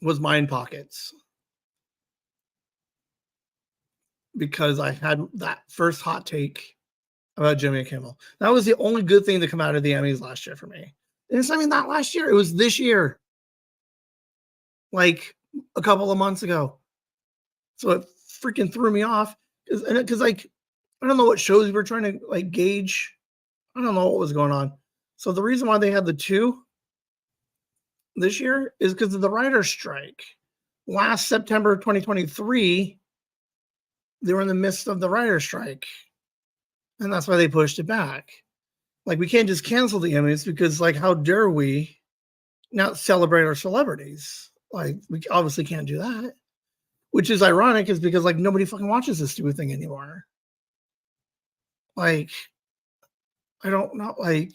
was Mind Pockets. Because I had that first hot take about Jimmy Kimmel. That was the only good thing to come out of the Emmys last year for me. And it's not even that last year. It was this year. Like a couple of months ago. So it freaking threw me off. Because like, I don't know what shows we were trying to like gauge. I don't know what was going on. So the reason why they had the 2 this year is because of the writer's strike. Last September 2023, they were in the midst of the writer's strike. And that's why they pushed it back. Like, we can't just cancel the Emmys because, like, how dare we not celebrate our celebrities? Like, we obviously can't do that. Which is ironic, is because, like, nobody fucking watches this stupid thing anymore. Like, I don't know. Like,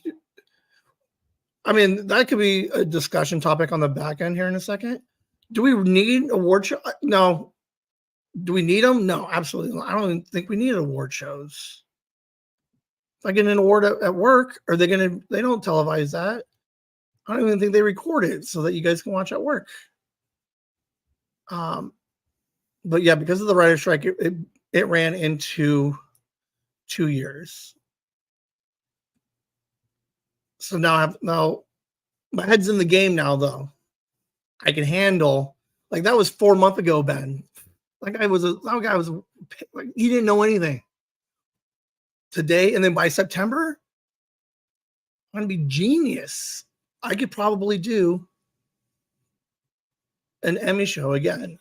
I mean, that could be a discussion topic on the back end here in a second. Do we need award show? No. Do we need them? No, absolutely not. I don't even think we need award shows. If I get an award at work, are they going to, they don't televise that. I don't even think they record it so that you guys can watch at work. But yeah, because of the writer's strike, it ran into 2 years. So now my head's in the game now, though. I can handle, like, that was 4 months ago, Ben. That guy was like, he didn't know anything. Today, and then by September, I'm gonna be genius. I could probably do an Emmy show again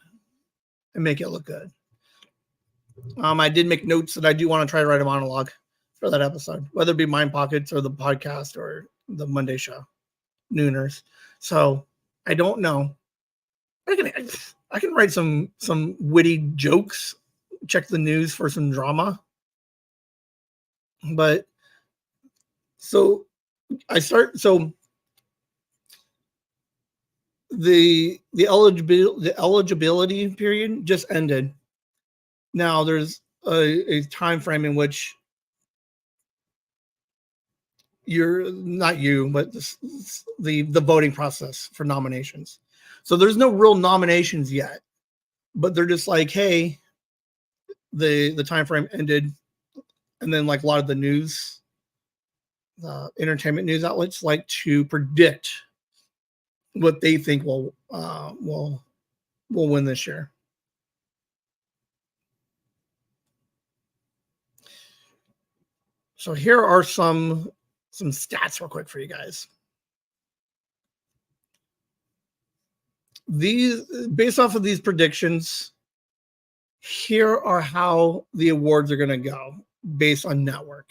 and make it look good. I did make notes that I do want to try to write a monologue for that episode, whether it be Mind Pockets or the podcast or the Monday show, Nooners. So I don't know. I can write some witty jokes, check the news for some drama. But so the eligibility period just ended. Now there's a time frame in which you're not you, but the voting process for nominations. So there's no real nominations yet, but they're just like, hey, the time frame ended, and then like a lot of the news, entertainment news outlets like to predict what they think will win this year. So here are some stats real quick for you guys. These, based off of these predictions, here are how the awards are going to go based on network.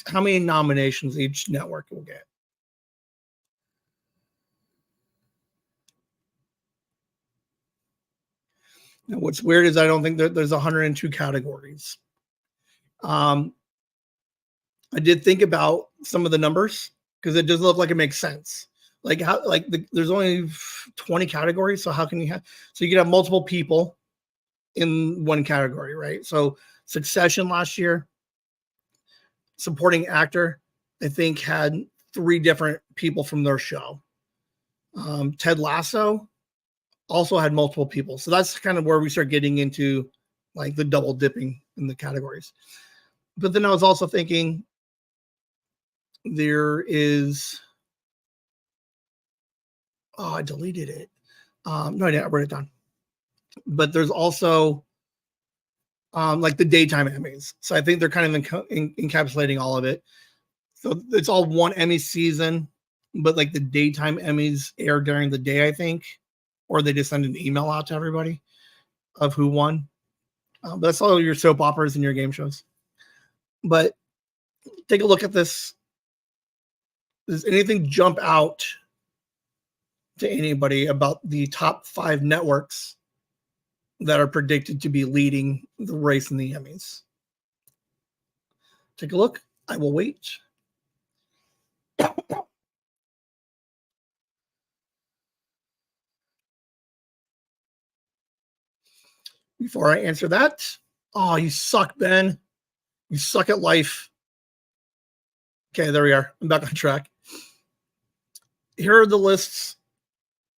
How many nominations each network will get. Now, what's weird is I don't think that there's 102 categories. I did think about some of the numbers because it doesn't look like it makes sense. Like there's only 20 categories, so how can you have? So you can have multiple people in one category, right? So Succession last year, supporting actor, I think had 3 different people from their show. Ted Lasso also had multiple people. So that's kind of where we start getting into like the double dipping in the categories. But then I was also thinking there is, I deleted it. No, I didn't. I wrote it down. But there's also like the daytime Emmys. So I think they're kind of encapsulating all of it. So it's all one Emmy season, but like the daytime Emmys air during the day, I think, or they just send an email out to everybody of who won. But that's all your soap operas and your game shows. But take a look at this. Does anything jump out to anybody about the top 5 networks that are predicted to be leading the race in the Emmys? Take a look. I will wait. Before I answer that, oh, you suck, Ben. You suck at life. Okay, there we are. I'm back on track. Here are the lists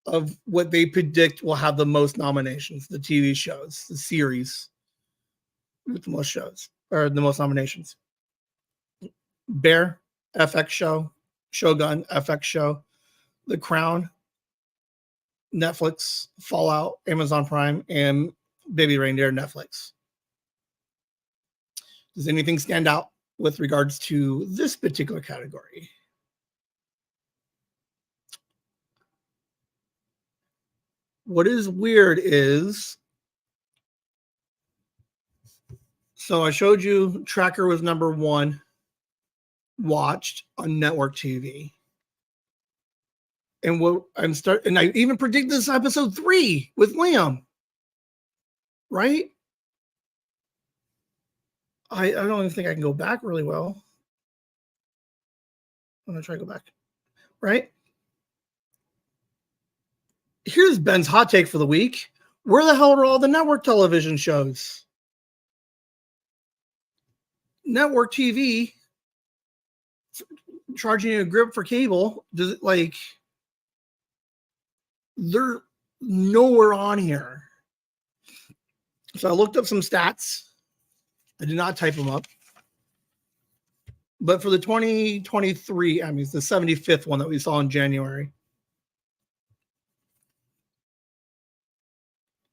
of what they predict will have the most nominations, the TV shows, the series with the most shows, or the most nominations. Bear, FX show, Shogun, FX show, The Crown, Netflix, Fallout, Amazon Prime, and Baby Reindeer, Netflix. Does anything stand out with regards to this particular category? What is weird is, so I showed you Tracker was number 1 watched on network TV. And and I even predicted this episode 3 with Liam. Right? I don't even think I can go back really well. I'm gonna try to go back. Right? Here's Ben's hot take for the week. Where the hell are all the network television shows? Network TV charging you a grip for cable. Does it like they're nowhere on here. So I looked up some stats. I did not type them up. But for the 2023 Emmys, the 75th one that we saw in January,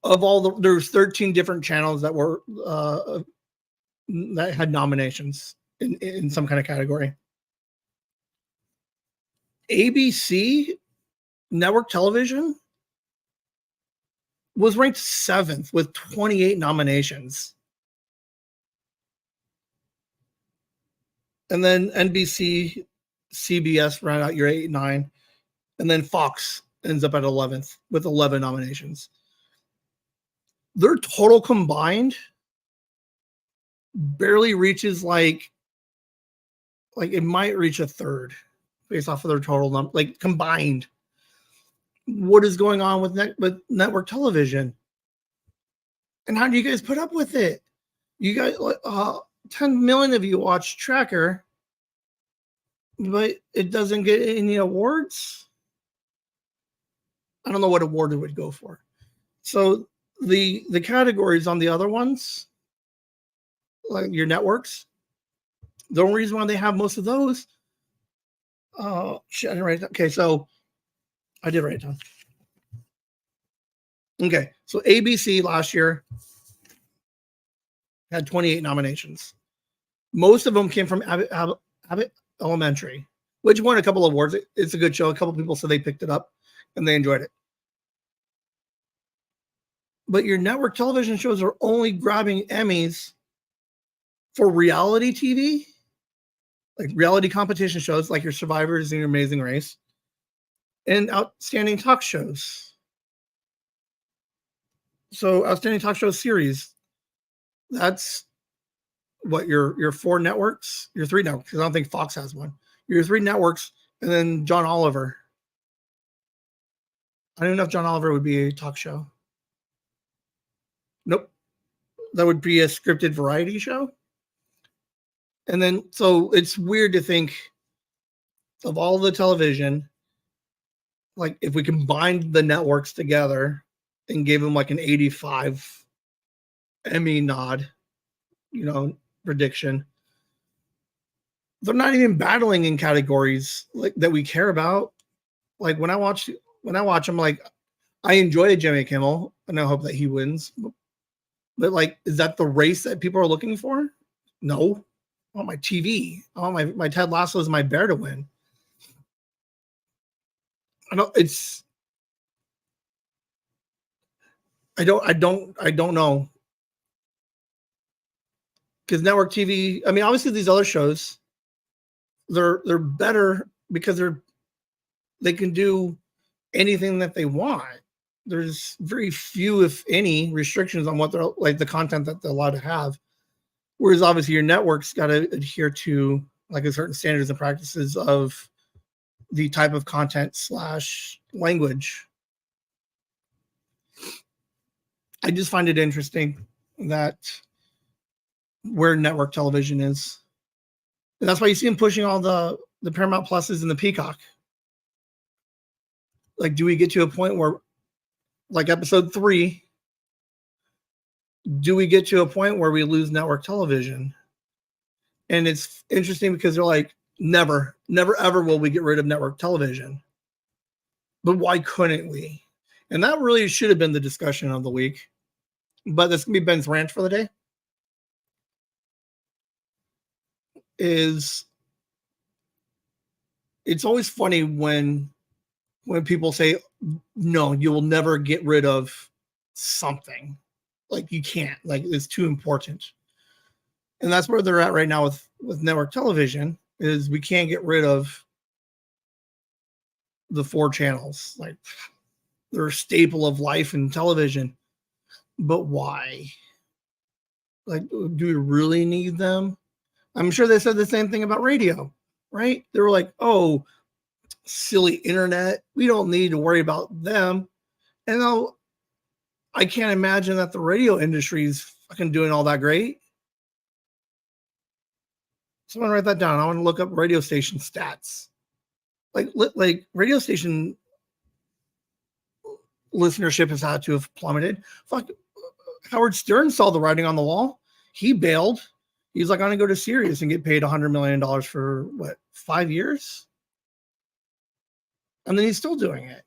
of all there's 13 different channels that were that had nominations in some kind of category. ABC network television was ranked 7th with 28 nominations. And then NBC, CBS round out your 8 and 9. And then Fox ends up at 11th with 11 nominations. Their total combined barely reaches like it might reach a third based off of their total number, like combined. What is going on with network television? And how do you guys put up with it? You guys, 10 million of you watch Tracker, but it doesn't get any awards. I don't know what award it would go for. So the categories on the other ones, like your networks, the only reason why they have most of those. Oh shit! I didn't write it down. Okay, so I did write it down. Okay, so ABC last year had 28 nominations. Most of them came from Abbott Elementary, which won a couple of awards. It's a good show. A couple of people said they picked it up and they enjoyed it. But your network television shows are only grabbing Emmys for reality TV, like reality competition shows like your Survivors and your Amazing Race, and outstanding talk shows. So outstanding talk show series, that's what your 4 networks, your 3 networks, because I don't think Fox has one. Your 3 networks, and then John Oliver. I don't know if John Oliver would be a talk show. Nope. That would be a scripted variety show. And then, so it's weird to think of all the television, like if we combined the networks together and gave them like an 85 Emmy nod, prediction, they're not even battling in categories like that we care about. Like when I watch them, like I enjoy Jimmy Kimmel and I hope that he wins. But like, is that the race that people are looking for? No. I want my TV. I want my Ted Lasso is my bear to win. I don't know. Because network TV, I mean, obviously these other shows, they're better because they can do anything that they want. There's very few, if any, restrictions on what they're like the content that they're allowed to have. Whereas obviously your network's got to adhere to like a certain standards and practices of the type of content / language. I just find it interesting that where network television is. And that's why you see them pushing all the Paramount Pluses and the Peacock. Like, do we get to a point where, like episode 3, do we get to a point where we lose network television? And it's interesting because they're like, never, ever will we get rid of network television. But why couldn't we? And that really should have been the discussion of the week. But that's going to be Ben's rant for the day. It's always funny when people say, no, you will never get rid of something. Like you can't, like it's too important. And that's where they're at right now with network television is we can't get rid of the 4 channels. Like they're a staple of life and television. But why? Like, do we really need them? I'm sure they said the same thing about radio, right? They were like, oh, silly internet. We don't need to worry about them. And now I can't imagine that the radio industry is fucking doing all that great. Someone write that down. I want to look up radio station stats. Like radio station listenership has had to have plummeted. Fuck, Howard Stern saw the writing on the wall. He bailed. He's like, I'm going to go to Sirius and get paid $100 million for what, 5 years? And then he's still doing it.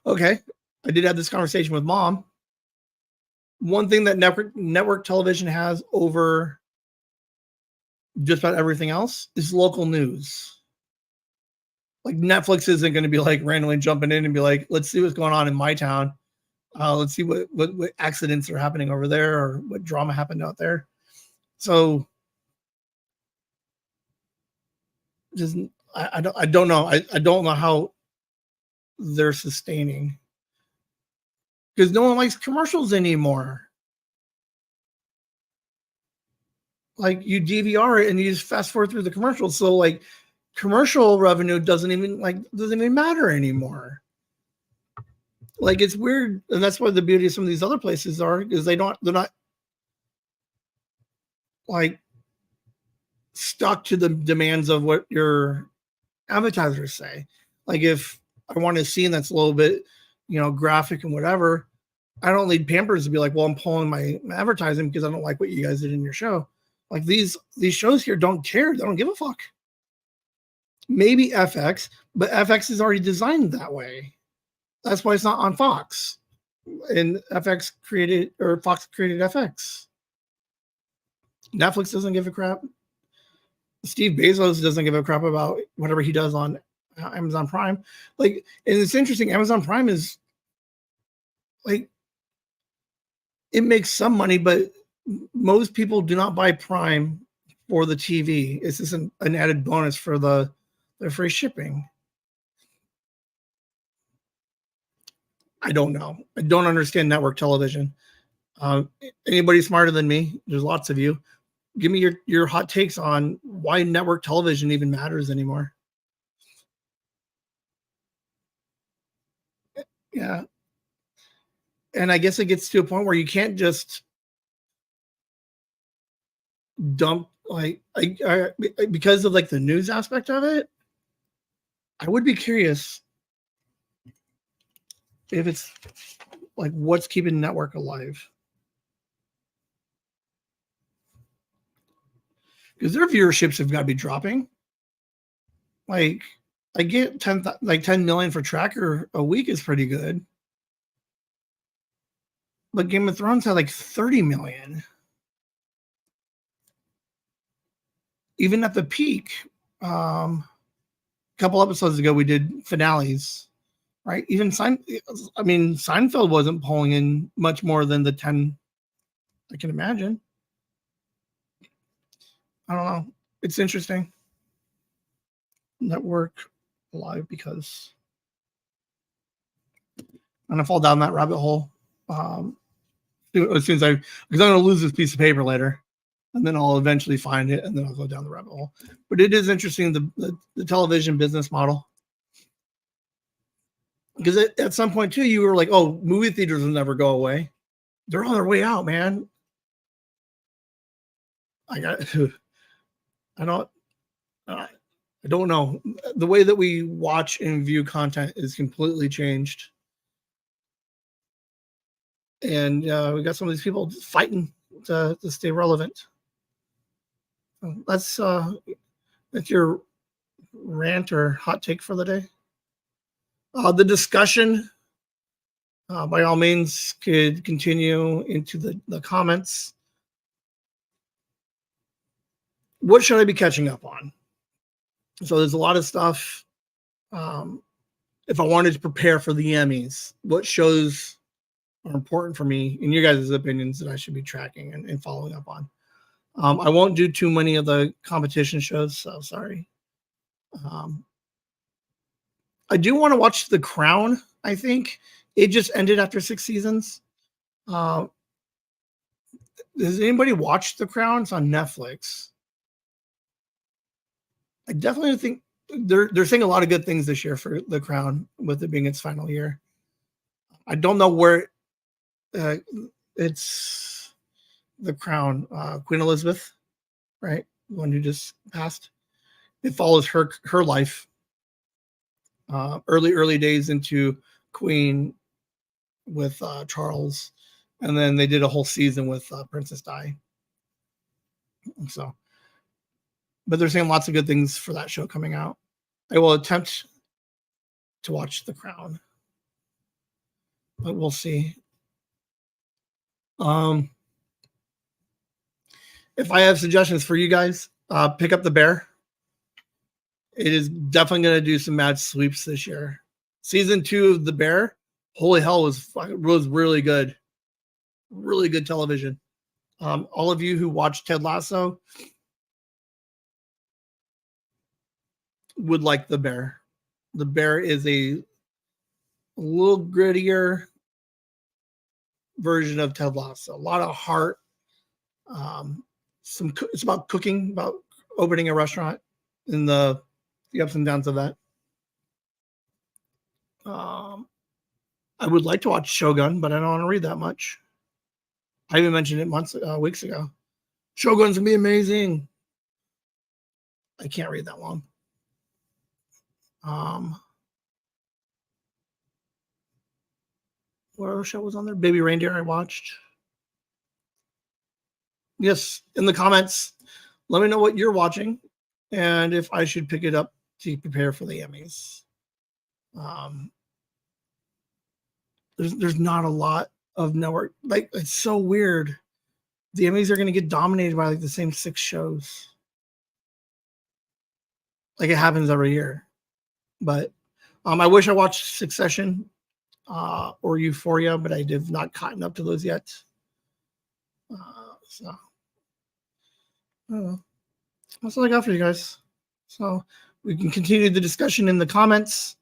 Okay. I did have this conversation with Mom. One thing that network television has over just about everything else is local news. Like Netflix isn't going to be like randomly jumping in and be like, let's see what's going on in my town. Let's see what accidents are happening over there or what drama happened out there. So just I don't know. I don't know how they're sustaining because no one likes commercials anymore. Like you DVR it and you just fast forward through the commercials. So like commercial revenue doesn't even matter anymore. Like it's weird, and that's why the beauty of some of these other places are is they're not like stuck to the demands of what your advertisers say. Like if I want a scene that's a little bit, graphic and whatever, I don't need Pampers to be like, well, I'm pulling my advertising because I don't like what you guys did in your show. Like these shows here don't care. They don't give a fuck. Maybe FX, but FX is already designed that way. That's why it's not on Fox. and FX created, or Fox created FX. Netflix doesn't give a crap. Steve Bezos doesn't give a crap about whatever he does on Amazon Prime. Like, and it's interesting. Amazon Prime is like, it makes some money, but most people do not buy Prime for the TV. It's just an added bonus for the free shipping. I don't know. I don't understand network television. Anybody smarter than me? There's lots of you. Give me your hot takes on why network television even matters anymore. Yeah. And I guess it gets to a point where you can't just dump, like, I because of like the news aspect of it. I would be curious if it's like what's keeping network alive, because their viewerships have got to be dropping. Like, I get 10 million for Tracker a week is pretty good, but Game of Thrones had like 30 million. Even at the peak, a couple episodes ago, we did finales, right? Even Seinfeld wasn't pulling in much more than the 10. I can imagine. I don't know. It's interesting. Network alive, because I'm gonna fall down that rabbit hole. As soon as because I'm gonna lose this piece of paper later, and then I'll eventually find it, and then I'll go down the rabbit hole. But it is interesting, the television business model, because at some point too, you were like, "Oh, movie theaters will never go away." They're on their way out, man. I don't, I don't know. The way that we watch and view content is completely changed, and we got some of these people fighting to stay relevant. That's your rant or hot take for the day. The discussion, by all means, could continue into the comments. What should I be catching up on? So there's a lot of stuff. If I wanted to prepare for the Emmys, what shows are important for me, in your guys' opinions, that I should be tracking and following up on? I won't do too many of the competition shows, so sorry. I do want to watch The Crown. I think it just ended after 6 seasons. Does anybody watch The Crown? It's on Netflix. I definitely think they're saying a lot of good things this year for The Crown, with it being its final year. I don't know where it's The Crown. Queen Elizabeth, right? The one who just passed. It follows her life. Early days into Queen with Charles, and then they did a whole season with Princess Di. So, but they're saying lots of good things for that show coming out. I will attempt to watch The Crown, but we'll see. If I have suggestions for you guys, pick up The Bear. It is definitely going to do some mad sweeps this year. Season 2 of The Bear, holy hell, was really good. Really good television. All of you who watched Ted Lasso would like The Bear. The Bear is a little grittier version of Ted Lasso. A lot of heart. It's about cooking, about opening a restaurant, and the ups and downs of that. I would like to watch Shogun, but I don't want to read that much. I even mentioned it weeks ago. Shogun's gonna be amazing. I can't read that long. What other show was on there? Baby Reindeer I watched. Yes, in the comments, let me know what you're watching and if I should pick it up to prepare for the Emmys. there's not a lot of network. Like, it's so weird. The Emmys are going to get dominated by like the same 6 shows. Like, it happens every year. But I wish I watched Succession or Euphoria, but I have not gotten up to those yet. So, I don't know. That's all I got for you guys. So we can continue the discussion in the comments.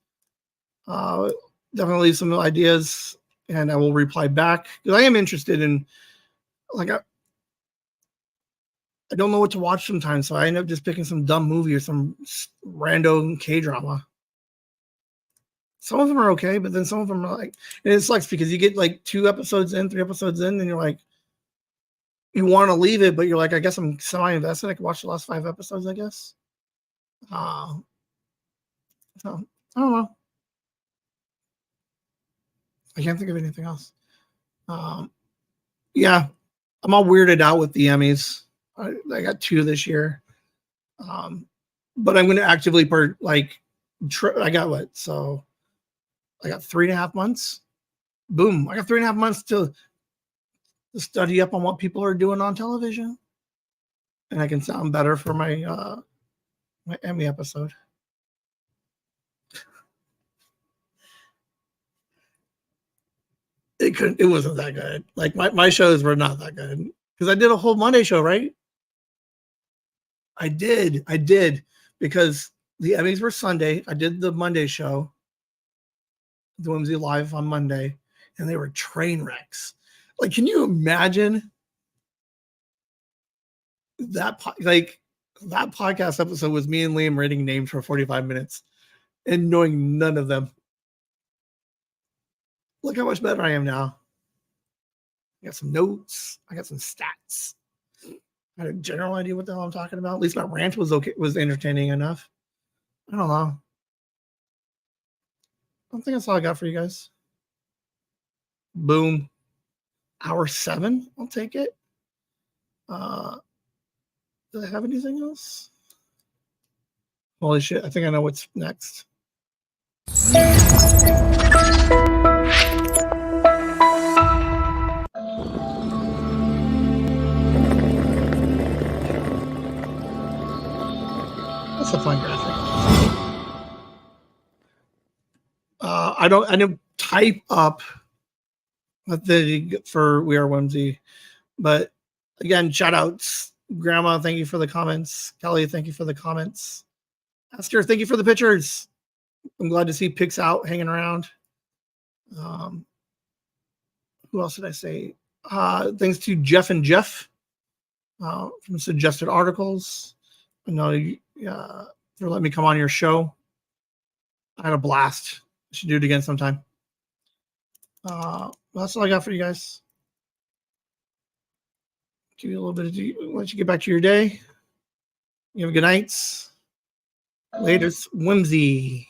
Definitely some ideas, and I will reply back because I am interested in, like, I don't know what to watch sometimes, so I end up just picking some dumb movie or some random K-drama. Some of them are okay, but then some of them are like, and it sucks because you get like 2 episodes in, 3 episodes in, and you're like, you want to leave it, but you're like, I guess I'm semi-invested. I can watch the last 5 episodes, I guess. So I don't know. I can't think of anything else. Yeah, I'm all weirded out with the Emmys. I got 2 this year. But I'm going to actively I got what? So I got 3.5 months. Boom. I got 3.5 months to study up on what people are doing on television. And I can sound better for my my Emmy episode. It wasn't that good. Like, my shows were not that good. Because I did a whole Monday show, right? I did. Because the Emmys were Sunday. I did the Monday show, the Whimsy Live on Monday, and they were train wrecks. Like, can you imagine that? That podcast episode was me and Liam rating names for 45 minutes and knowing none of them. Look how much better I am now. I got some notes. I got some stats. I had a general idea what the hell I'm talking about. At least my rant was okay, was entertaining enough. I don't know. I think that's all I got for you guys. Boom. Hour 7. I'll take it. Do I have anything else? Holy shit. I think I know what's next. That's a fun graphic. I didn't type up for We Are Whimsy, but again, shout outs. Grandma, thank you for the comments. Kelly, thank you for the comments. Esther, thank you for the pictures. I'm glad to see Pix out hanging around. Who else did I say? Thanks to Jeff and Jeff from Suggested Articles. I know for letting me come on your show. I had a blast. I should do it again sometime. That's all I got for you guys. Give you a little bit of let you get back to your day. You have a good night. Latest Whimsy.